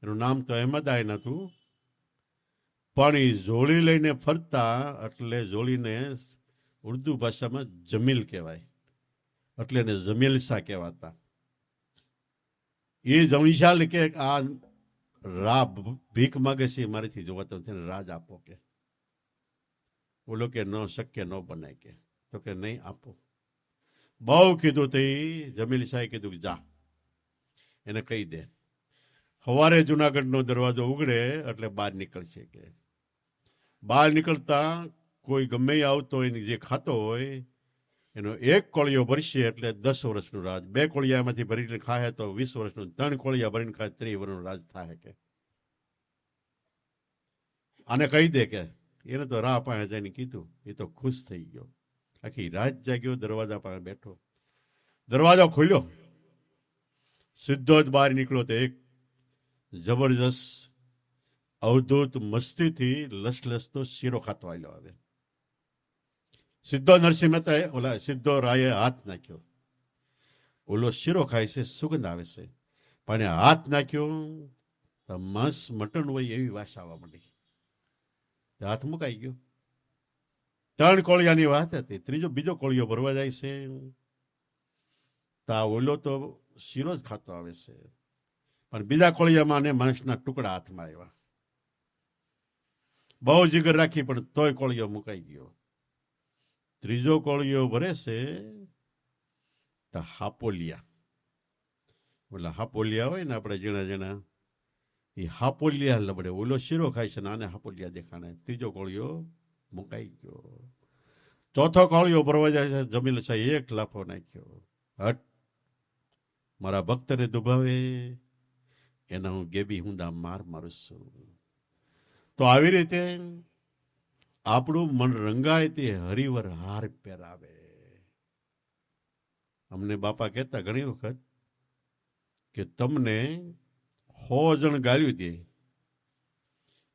Speaker 1: એનું નામ તો અહેમદ આય નતું, પણ એ જોડી લઈને ફરતા એટલે જોડીને ઉર્દુ ભાષામાં જમીલ કહેવાય, એટલે એને જમીલ શાહ કહેવાતા. એ જમીશાલ કે આ ભીખ માગે છે મારીથી જોવાતો નથી, રાજ આપો. કે બોલો કે ન શક્ય ન બનાય. કે તો કે નહીં આપો. બહુ કીધું તો જમીલ શાહે કીધું કે જા એને કહી દે સવારે જુનાગઢનો દરવાજો ઉગડે એટલે બહાર નીકળશે. કે બહાર નીકળતા કોઈ ગમે આવતો હોય જે ખાતો હોય એનો એક કોળિયો ભરશે એટલે 10 વર્ષનું રાજ, 2 કોળિયા એમાંથી ભરીને ખાય તો 20 વર્ષનું, 3 કોળિયા ભરીને ખાય 30 વર્ષનું રાજ થાય. કે આને કહી દે. કે એને તો રાહ પાસે જઈને કીધું, એ તો ખુશ થઈ ગયો. આખી રાત જાગ્યો, દરવાજા પાસે બેઠો. દરવાજો ખોલ્યો, સીધો જ બહાર નીકળ્યો તો એક જબરજસ્ત અવધૂત મસ્તીથી લસલસતો શીરો ખાતો આવ્યો. આવે સીધો નરસિંહ મહેતા સીધો રાયે હાથ નાખ્યો. ઓલો શીરો ખાય છે, સુગંધ આવે છે, પણ હાથ નાખ્યો તો માંસ મટન હોય એવી વાસ આવવા માંડી. હાથ મુકાઈ ગયો. 3 કોળિયાની વાત હતી, બીજો કોળિયો ભરવા જાય છે, તા ઓલો તો શીરો જ ખાતો આવે છે, પણ બીજા કોળિયામાં ને માંસના ટુકડા હાથમાં આવ્યા. બહુ જીગર રાખી પણ તોય કોળિયો મુકાઈ ગયો. ત્રીજો કોળિયો ભરે છે તો હાપોલિયા, ઓલા હાપોલિયા હોય ને આપણે જેણા એ હાપોલિયા લબડે. ઓલો શીરો ખાય છે ને આને હાપોલિયા દેખાણે. ત્રીજો કોળિયો મુકાઈ ગયો. ચોથો કોળિયો ભરવા જાય છે, જમીલ શાહ એક લાફો નાખ્યો. હટ, મારા ભક્તને દુભાવે એના હું ગેબી હુંદા માર મારું છું. તો આવી રીતે આપણું મન રંગાય તે હરિવર હાર પહેરાવે. અમને બાપા કહેતા ઘણી વખત કે તમને 100 જણ ગાળ્યું દે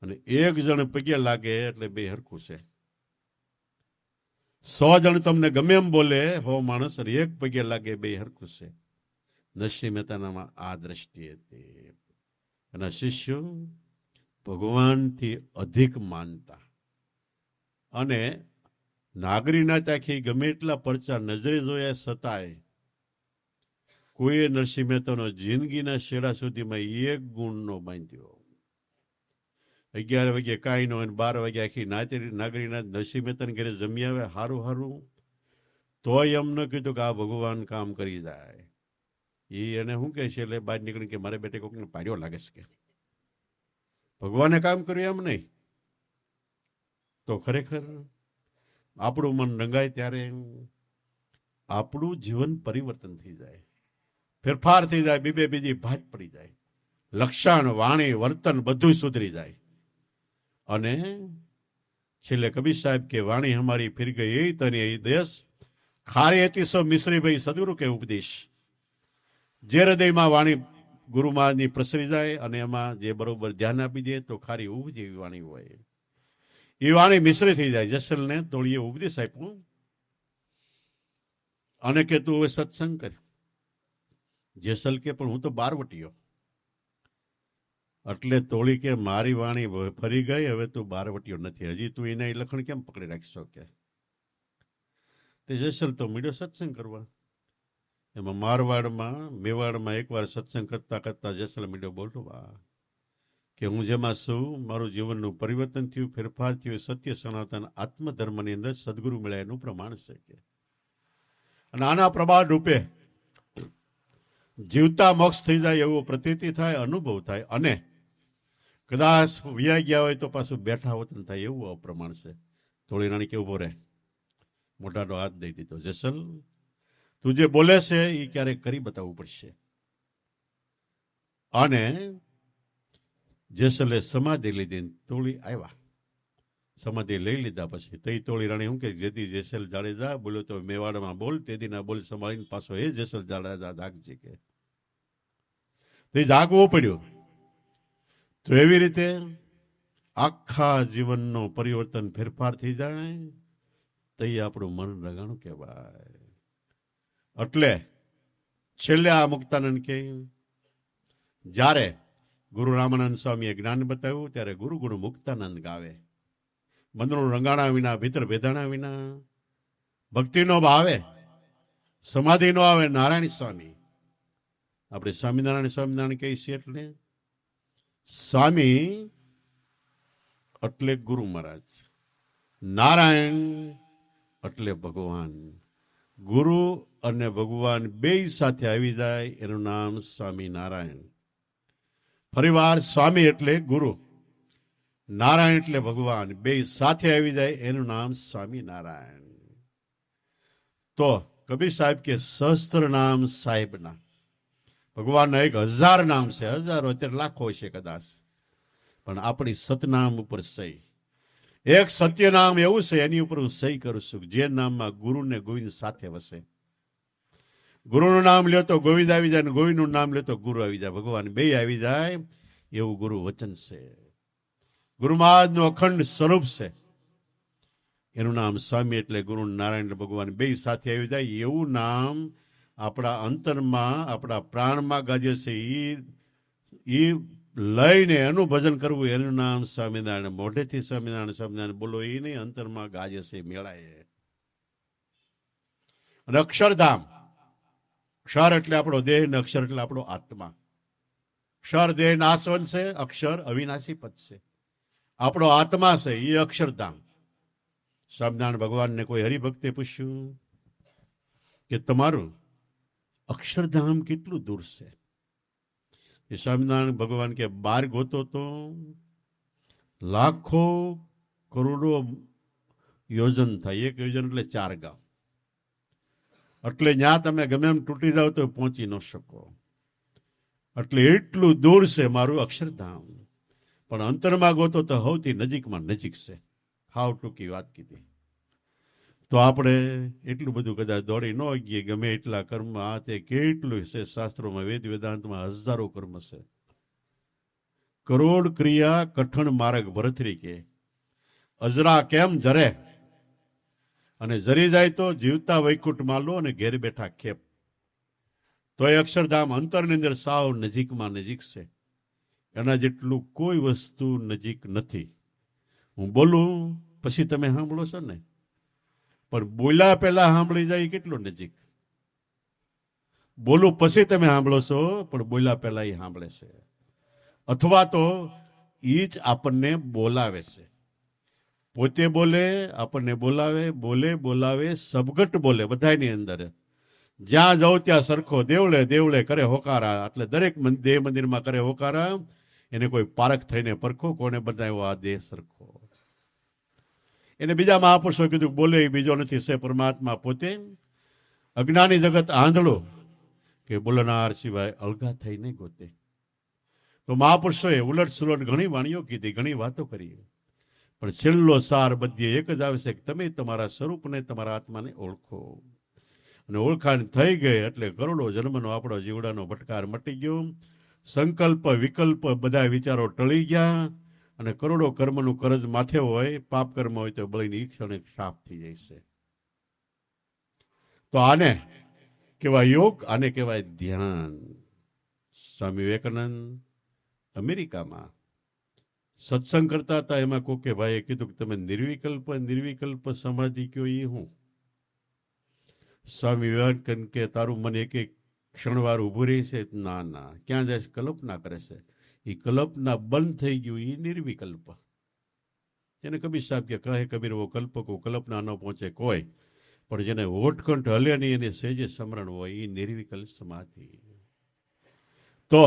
Speaker 1: અને 1 જણ પગે લાગે એટલે બે હરખું છે. 100 જણ તમને ગમે એમ બોલે, 100 માણસ અને 1 પગે લાગે બે હરખું છે. નરસિંહ મહેતાનામાં આ દ્રષ્ટિ હતી. અને શિષ્યો ભગવાનથી અધિક માનતા. અને નાગરીના ત્યાંથી ગમે એટલા પરચા નજરે જોયા છતાંય કોઈએ નરસિંહ મહેતાનો જિંદગીના છેડા સુધીમાં 1 ગુણ નો બાંધ્યો. 11 વાગે કાંઈ ન હોય, 12 વાગે આખી નાગરીના નરસિંહ મહેતાને ઘરે જમી આવે હારું, તોય એમ ન કીધું કે આ ભગવાન કામ કરી જાય. એ એને શું કહે છે એટલે બહાર નીકળી કે મારે બેટે કોઈકને પાડ્યો લાગે છે. કે ભગવાને કામ કર્યું એમ નહીં. તો ખરેખર આપણું મન રંગાય ત્યારે આપણું જીવન પરિવર્તન થઈ જાય, ફેરફાર થઈ જાય, બીજી ભાત પડી જાય, લક્ષણ, વાણી, વર્તન બધું સુધરી જાય. અને છેલ્લે કબીર સાહેબ કે વાણી હમારી ફિર ગઈ તને એ દેશ, ખારી હતી સો મિશ્રી ભાઈ સદગુરુ કે ઉપદેશ. જે હૃદયમાં વાણી ગુરુમાની પ્રસરી જાય અને એમાં જે બરોબર ધ્યાન આપી દે તો ખારી ઉભ જેવી વાણી હોય. એ વાણી મિશ્રી થઈ જાય. જેસલને તોળીએ ઉપદેશ આપ્યું અને કે તું હવે સત્સંગ કર. જેસલ કે પણ હું તો બારવટીયો. એટલે તોળી કે મારી વાણી ફરી ગઈ, હવે તું બારવટીયો નથી, હજી તું એના લખણ કેમ પકડી રાખશો કે. તે જેસલ તો મીડ્યો સત્સંગ કરવા. એમાં મારવાડમાં મેવાડમાં એકવાર સત્સંગ કરતા કરતા જેસલ મીડ્યો બોલવા કે હું જેમાં છું મારું જીવનનું પરિવર્તન થયું, ફેરફાર થયું, સત્ય સનાતન આત્મધર્મની અંદર સદગુરુ મળ્યા એનું પ્રમાણ છે કે. અને આના પ્રમાણ રૂપે જીવતા મોક્ષ થઈ જાય એવો પ્રતીતિ થાય, અનુભવ થાય, અને કદાચ વ્યાઈ ગયા હોય તો પાછું બેઠા વતન થાય એવું અપ્રમાણ છે. થોડી રાણી કે ઉભો રહે, મોઢાનો હાથ દઈ દીધો. જેસલ તું જે બોલે છે એ ક્યારેક કરી બતાવવું પડશે. અને જેસલે સમાધિ લીધી, તોળી આવ્યા. સમાધિ લઈ લીધા પછી તઈ તોળી રાણી શું કે જેથી જેસલ જાડેજા બોલ્યો તો મેવાડમાં બોલ, તેદી ના બોલ સંભાળીને પાછો એ જેસલ જાડેજા જાગજે કે. તે જાગવો પડ્યો. તો એવી રીતે આખા જીવનનો પરિવર્તન ફેરફાર થઈ જાય તો એ આપણું મન રગાણું કહેવાય. એટલે છેલ્લે આ મુક્તાનંદ કે જ્યારે ગુરુ રામાનંદ સ્વામીએ જ્ઞાન બતાવ્યું ત્યારે ગુરુ ગુરુ મુક્તાનંદ ગાવે. મંદિરનું રંગાણા વિના, ભીતર ભેદાણા વિના ભક્તિનો ભાવે, સમાધિ નો આવે. નારાયણ સ્વામી આપણે સ્વામિનારાયણ કહીએ છીએ. એટલે સ્વામી એટલે ગુરુ મહારાજ, નારાયણ એટલે ભગવાન. ગુરુ અને ભગવાન બે સાથે આવી જાય એનું નામ સ્વામિનારાયણ. ફરીવાર સ્વામી એટલે ગુરુ, નારાયણ એટલે ભગવાન, બે સાથે આવી જાય એનું નામ સ્વામિનારાયણ. તો કબીર સાહેબ કે સહસ્ત્ર નામ સાહેબના, ભગવાનના 1000 નામ છે, હજારો અત્યારે લાખો છે કદાચ, પણ આપણી સતનામ ઉપર સહી. એક સત્ય નામ એવું છે એની ઉપર હું સહી કરું છું, જે નામમાં ગુરુ ને ગોવિંદ સાથે વસે. ગુરુનું નામ લ્યો તો ગોવિંદ આવી જાય, ગોવિંદનું નામ લ્યો તો ગુરુ આવી જાય, ભગવાન બે આવી જાય એવું ગુરુ વચન છે. ગુરુ મહારાજનું અખંડ સ્વરૂપ છે, એનું નામ સ્વામી એટલે ગુરુ નારાયણ ભગવાન બે સાથે આવી જાય એવું નામ આપણા અંતરમાં, આપણા પ્રાણમાં ગાજે છે. એ લઈને એનું ભજન કરવું એનું નામ સ્વામિનારાયણ. મોઢેથી સ્વામિનારાયણ સ્વામિનારાયણ બોલો એ નહીં, અંતરમાં ગાજે છે, મેળાએ. અને અક્ષરધામ, ક્ષર એટલે આપણો દેહ ને અક્ષર એટલે આપણો આત્મા. ક્ષર દેહ નાશવંત છે, અક્ષર અવિનાશી પદ છે. આપણો આત્મા છે એ અક્ષરધામ. સ્વામિનારાયણ ભગવાનને કોઈ હરિભક્તે પૂછ્યું કે તમારું અક્ષરધામ કેટલું દૂર છે? એ સ્વામિનારાયણ ભગવાન કે 12 ગોતો તો લાખો કરોડો યોજન થાય. એક યોજન એટલે 4 ગામ. એટલે ત્યાં તમે ગમે એમ તૂટી જાવ તો પહોંચી ન શકો. એટલે એટલું દૂર છે મારું અક્ષરધામ. પણ અંતરમાં ગોતો તો સૌથી નજીકમાં નજીક છે. હાવ ટૂંકી વાત કીધી. તો આપણે એટલું બધું કદાચ દોડી ન ગઈએ, ગમે એટલા કર્મ આ તે કેટલું છે શાસ્ત્રોમાં, વેદ વેદાંતમાં હજારો કર્મ છે. કરોડ ક્રિયા કઠણ માર્ગ ભરતરી કે, અજરા કેમ જરે, અને જરી જાય તો જીવતા વૈકુંઠમાં લો અને ઘેર બેઠા ખેપ. તો એ અક્ષરધામ અંતરની અંદર સાવ નજીકમાં નજીક છે. એના જેટલું કોઈ વસ્તુ નજીક નથી. હું બોલું પછી તમે સાંભળો છો ને, પણ બોલ્યા પહેલા સાંભળી જાય કેટલું નજીક. બોલું પછી તમે સાંભળો છો, પણ બોલ્યા પહેલા એ સાંભળે છે. અથવા તો એ જ આપણને બોલાવે છે. પોતે બોલે, આપણને બોલાવે, બોલે બોલાવે, સબગટ બોલે બધાની અંદર. જ્યાં જાઉં ત્યાં સરખો દેવળે દેવળે કરે હોકારા. એટલે દરેક દેહ મંદિરમાં કરે હોકારા. એને કોઈ પારખ થઈને પરખો, કોને બનાવ્યો આ દેહ સરખો. એને બીજા મહાપુરુષો કીધું બોલે એ બીજો નથી, છે પરમાત્મા પોતે. અજ્ઞાની જગત આંધળો કે બોલનાર સિવાય અલગા થઈ નહીં ગોતે. તો મહાપુરુષોએ ઉલટ સુલટ ઘણી વાણીઓ કીધી, ઘણી વાતો કરી, પણ છેલ્લો સાર બધે એક જ આવે છે કે તમે તમારા સ્વરૂપને, તમારા આત્માને ઓળખો. અને ઓળખાણ થઈ ગઈ એટલે કરોડો જન્મનો આપણો જીવડાનો ભટકાર મટી ગયો. સંકલ્પ વિકલ્પ બધા વિચારો ટળી ગયા. અને કરોડો કર્મનું કરજ માથે હોય, પાપ કર્મ હોય તો બળીને ઈ ક્ષણે સાફ થઈ જાય છે. તો આને કહેવાય યોગ, આને કહેવાય ધ્યાન. સ્વામી વિવેકાનંદ અમેરિકામાં સત્સંગ કરતા હતા, એમાં કોકે ભાઈએ કીધું કે તમે નિર્વિકલ્પ સમાધિ કયો એ હું? સ્વામી વિવેકાનંદ કે તારું મન એક એક ક્ષણવાર ઊભું રહી છે? ના ના, ક્યાં જાય છે? કલ્પના કરે છે. એ કલ્પના બંધ થઈ ગયું, એ નિર્વિકલ્પ. જેને કબીર સાહેબ કે કહે કબીર વો કલ્પકો કલ્પના ન પહોંચે કોઈ, પણ જેને હોઠકંઠ હલે નહીં એને સેજે સ્મરણ હોય, એ નિર્વિકલ્પ સમાધિ. તો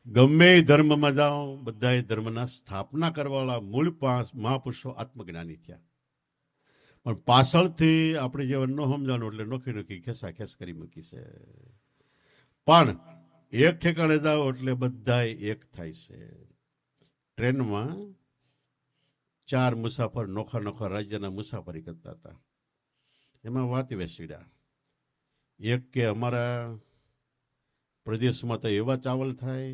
Speaker 1: ગમે ધર્મમાં જાઓ, બધા ધર્મના સ્થાપના કરવાવાળા મૂળ મહાપુરુષો આત્મજ્ઞાની થયા. પણ પાછળથી આપણે જે ન સમજાનું એટલે નોખી ખેસ કરી મૂકી છે. પણ એક ઠેકાણે જાઓ એટલે બધા એક થાય છે. ટ્રેનમાં 4 મુસાફર નોખા રાજ્યના મુસાફરી કરતા હતા. એમાં વાત બેસીડ્યા. એક કે અમારા પ્રદેશમાં તો એવા ચાવલ થાય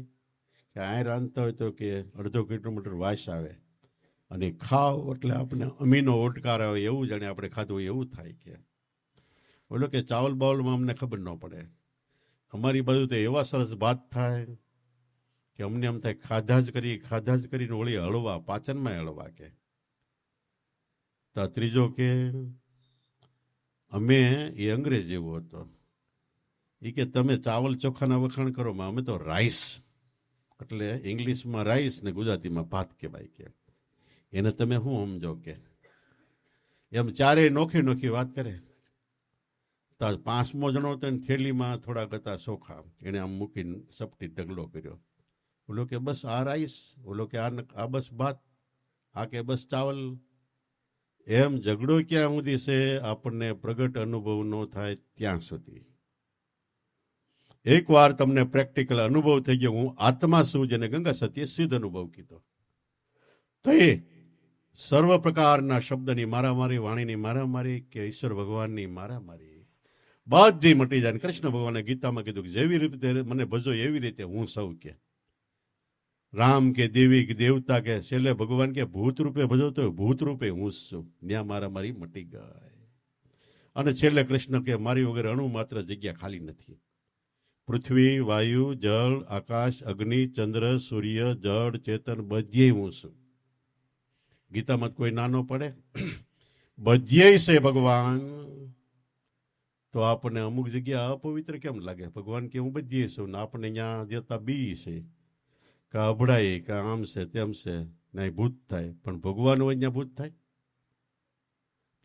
Speaker 1: કે આ રાંધતા હોય તો કે અડધો કિલોમીટર વાસ આવે, અને ખાવ એટલે આપણે અમીનો ઓટકાર આવે એવું જાણે આપણે ખાધું હોય એવું થાય. કે બોલો કે ચાવલ બાવલમાં અમને ખબર ન પડે, અમારી બાજુ તો એવા સરસ ભાત થાય કે અમને એમ થાય ખાધા જ કરીને વળી હળવા, પાચનમાં હળવા. કે તો ત્રીજો કે અમે એ અંગ્રેજ એવો હતો, એ કે તમે ચાવલ ચોખાના વખાણ કરો, અમે તો રાઈસ, એટલે ઇંગ્લિશમાં રાઈસ ને ગુજરાતીમાં ભાત કહેવાય. કે એને તમે શું સમજો? કે એમ ચારેય નોખી વાત કરે. તો 5મો જણો તો થેલીમાં થોડા ગતા ચોખા એને આમ મૂકીને સપટી ઢગલો કર્યો. બોલો કે બસ આ રાઈસ, બોલો કે આ બસ ભાત, આ કે બસ ચાવલ. એમ ઝઘડો ક્યાં સુધી છે? આપણને પ્રગટ અનુભવ ન થાય ત્યાં સુધી. એકવાર તમને પ્રેક્ટિકલ અનુભવ થઈ ગયો, હું આત્મા છું, જેને ગંગા સતીએ સિદ્ધ અનુભવ કીધો, તો એ સર્વ પ્રકારના શબ્દની મારામારી, વાણીની મારામારી કે ઈશ્વર ભગવાનની મારામારી બધી મટી જાય. કૃષ્ણ ભગવાને ગીતામાં કીધું કે જેવી રીતે મને ભજો એવી રીતે હું સૌ. કે રામ કે દેવી કે દેવતા કે છેલ્લે ભગવાન કે ભૂત રૂપે ભજો તો ભૂત રૂપે હું જ છું. ત્યાં મારામારી મટી ગઈ. અને છેલ્લે કૃષ્ણ કે મારી વગર અણુ માત્ર જગ્યા ખાલી નથી. પૃથ્વી, વાયુ, જળ, આકાશ, અગ્નિ, ચંદ્ર, સૂર્ય, જળ, ચેતન બધ્યેય હું છું. ગીતામાં કોઈ નાનો પડે? બધ્યેય છે ભગવાન. તો આપણને અમુક જગ્યા અપવિત્ર કેમ લાગે? ભગવાન કે હું બધ્યેય છું, ને આપણે અહીંયા જતા બી છે, કા અભડાય, કા આમ છે તેમ છે, ના ભૂત થાય. પણ ભગવાન હોય ત્યાં ભૂત થાય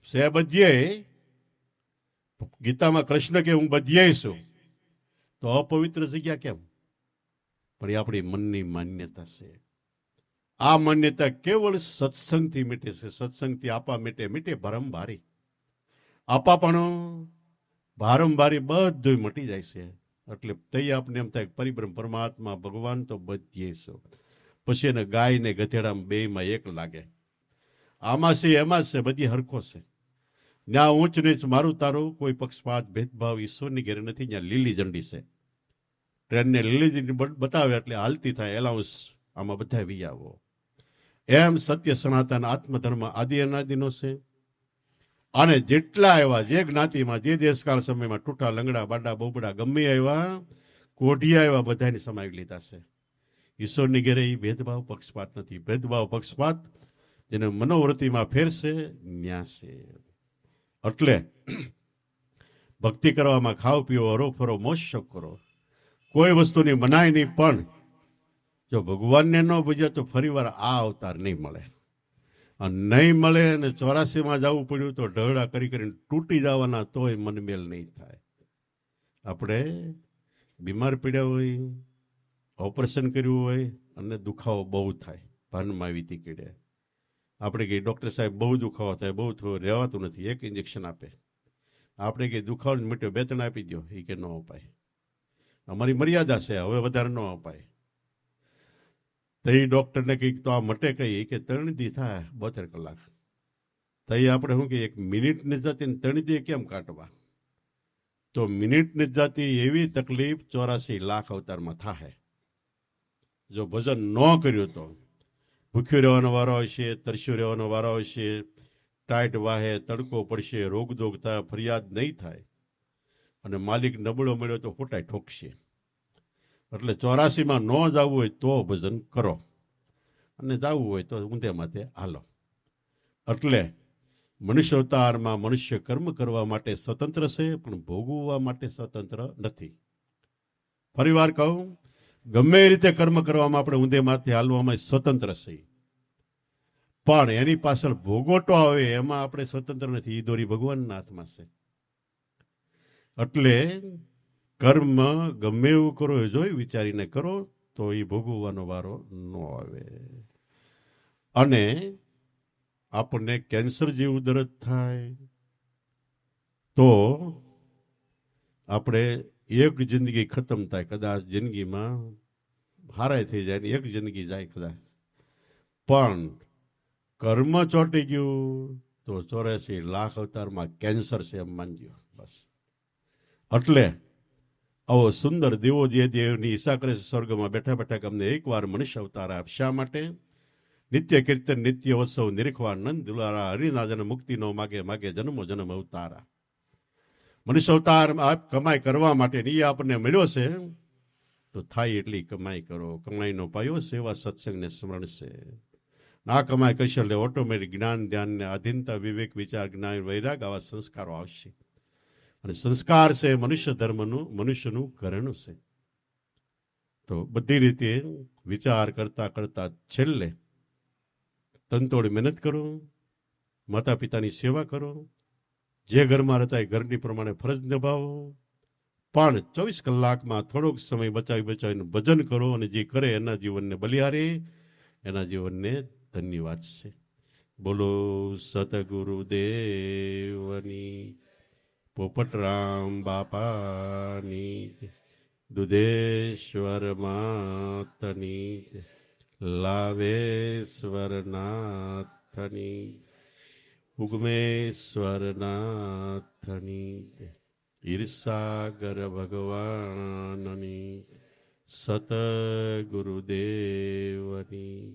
Speaker 1: છે? બધ્યેય. ગીતામાં કૃષ્ણ કે હું બધ્યેય છું, તો અપવિત્ર જગ્યા કેમ? પણ એ આપણી મનની માન્યતા છે. આ માન્યતા કેવળ સત્સંગથી મીટે છે. સત્સંગથી આપા મીટે ભારંભારી. આપા પણ ભારંભારી બધું મટી જાય છે. એટલે તઈ આપને એમ થાય પરિબ્રહ્મ પરમાત્મા ભગવાન તો બધ્યેય છે. પછી એને ગાય ને ગધેડામાં બેયમાં એક લાગે. આમાં છે એમાં છે, બધી હરખો છે. ત્યાં ઊંચ નીચ મારું તારું કોઈ પક્ષપાત ભેદભાવ ઈશ્વરની ઘેર નથી. ત્યાં લીલી ઝંડી છે. ટ્રેનને લીલી ઝંડી બતાવે એટલે હાલતી થાય એલાઉન્સ, આમાં બધા વી આવો. એમ સત્ય સનાતન આત્મધર્મ આદિ અનાદિનો છે. અને જેટલા એવા જે જ્ઞાતિમાં જે દેશકાળ સમયમાં ટૂટા લંગડા બાડા બોબડા ગમે આવ્યા, કોઢિયા આવ્યા, બધાને સમાવી લીધા છે. ઈશ્વરની ઘેરે એ ભેદભાવ પક્ષપાત નથી. ભેદભાવ પક્ષપાત જેને મનોવૃત્તિમાં ફેરશે ન્યા છે. એટલે ભક્તિ કરવામાં ખાઓ પીવો, હરો ફરો, મોજ શોખ કરો, કોઈ વસ્તુની મનાય નહીં. પણ જો ભગવાનને ન ભજ્યા તો ફરીવાર આ અવતાર નહીં મળે. અને નહીં મળે અને 84માં જવું પડ્યું તો ઢગડા કરીને તૂટી જવાના, તોય મનમેલ નહીં થાય. આપણે બીમાર પડ્યા હોય, ઓપરેશન કર્યું હોય અને દુખાવો બહુ થાય, ભાનમાં આવી હતી કીડે, આપણે કહીએ ડૉક્ટર સાહેબ બહુ દુખાવો થાય, બહુ થયું, રહેવાતું નથી, એક ઇન્જેક્શન આપે. આપણે કહીએ દુખાવો મીઠો 2-3 આપી દો, એ કે ન અપાય, અમારી મર્યાદા છે, હવે વધારે ન અપાય. તો એ ડૉક્ટરને કંઈક તો આ મટે કહીએ કે 3 દી થાય, 72 કલાક. તો એ આપણે શું કહીએ 1 મિનિટની જાતી 3 દી કેમ કાઢવા? તો મિનિટની જાતી એવી તકલીફ 84 લાખ અવતારમાં થાય જો ભજન ન કર્યું તો. ભૂખ્યો રહેવાનો વારો આવશે, તરસ્યો રહેવાનો વારો આવશે, ટાઈટ વાહે, તડકો પડશે, રોગદોગ થાય, ફરિયાદ નહીં થાય, અને માલિક નબળો મળ્યો તો ખોટા ઠોકશે. એટલે 84માં ન જવું હોય તો ભજન કરો, અને જવું હોય તો ઊંધે માથે હાલો. એટલે મનુષ્ય અવતારમાં મનુષ્ય કર્મ કરવા માટે સ્વતંત્ર છે, પણ ભોગવવા માટે સ્વતંત્ર નથી. ફરીવાર કહું, ગમે રીતે કર્મ કરવામાં આપણે ઊંધે માથે હાલવામાં સ્વતંત્ર છીએ, પણ એની પાછળ ભોગવટો આવે એમાં આપણે સ્વતંત્ર નથી. એ દોરી ભગવાનના હાથમાં છે. એટલે કર્મ ગમે એવું કરો એ જોઈ વિચારીને કરો, તો એ ભોગવવાનો વારો ન આવે. અને આપણને કેન્સર જેવું દર્દ થાય તો આપણે એક જિંદગી ખતમ થાય, કદાચ જિંદગીમાં હારાય થઈ જાય ને એક જિંદગી જાય કદાચ, પણ કર્મ ચોંટી ગયું તો 84 લાખ અવતારમાં કેન્સર છે એમ માનજો બસ. એટલે આવો સુંદર દેવો જે દેવની ઈચ્છા કરે છે સ્વર્ગમાં બેઠા બેઠા અમને એકવાર મનુષ્ય અવતાર આપ. શા માટે? નિત્ય કીર્તન નિત્ય ઉત્સવ નિરખવા નંદ દુલારા હરિનાજન મુક્તિનો માગે માગે જન્મો જન્મ અવતારા. મનુષ્ય અવતાર આપ કમાઈ કરવા માટે એ આપણને મળ્યો છે, તો થાય એટલી કમાઈ કરો. કમાઈનો પાયો સેવા સત્સંગ ને સ્મરણ છે. ના કમાઈ કશે એટલે ઓટોમેટિક જ્ઞાન ધ્યાન ને આધીનતા વિવેક વિચાર જ્ઞાન વૈરાગ આવા સંસ્કારો આવશે. અને સંસ્કાર છે મનુષ્ય ધર્મનું, મનુષ્યનું ઘરેણું છે. તો બધી રીતે વિચાર કરતા કરતા છેલ્લે તનતોડ મહેનત કરો, માતા પિતાની સેવા કરો, જે ઘરમાં રહેતા એ ઘરની પ્રમાણે ફરજ નિભાવો, પણ 24 કલાકમાં થોડોક સમય બચાવીને ભજન કરો, અને જે કરે એના જીવનને બલિહારે, એના જીવનને ધન્યવાદ છે. બોલો સતગુરુ દેવની, પોપટરામ બાપાની, દુધેશ્વર માતની, લાવેશ્વર નાથની, ઉગમેશ્વર નાથની, ઈર્ષાગર ભગવાનની, સતગુરુદેવની.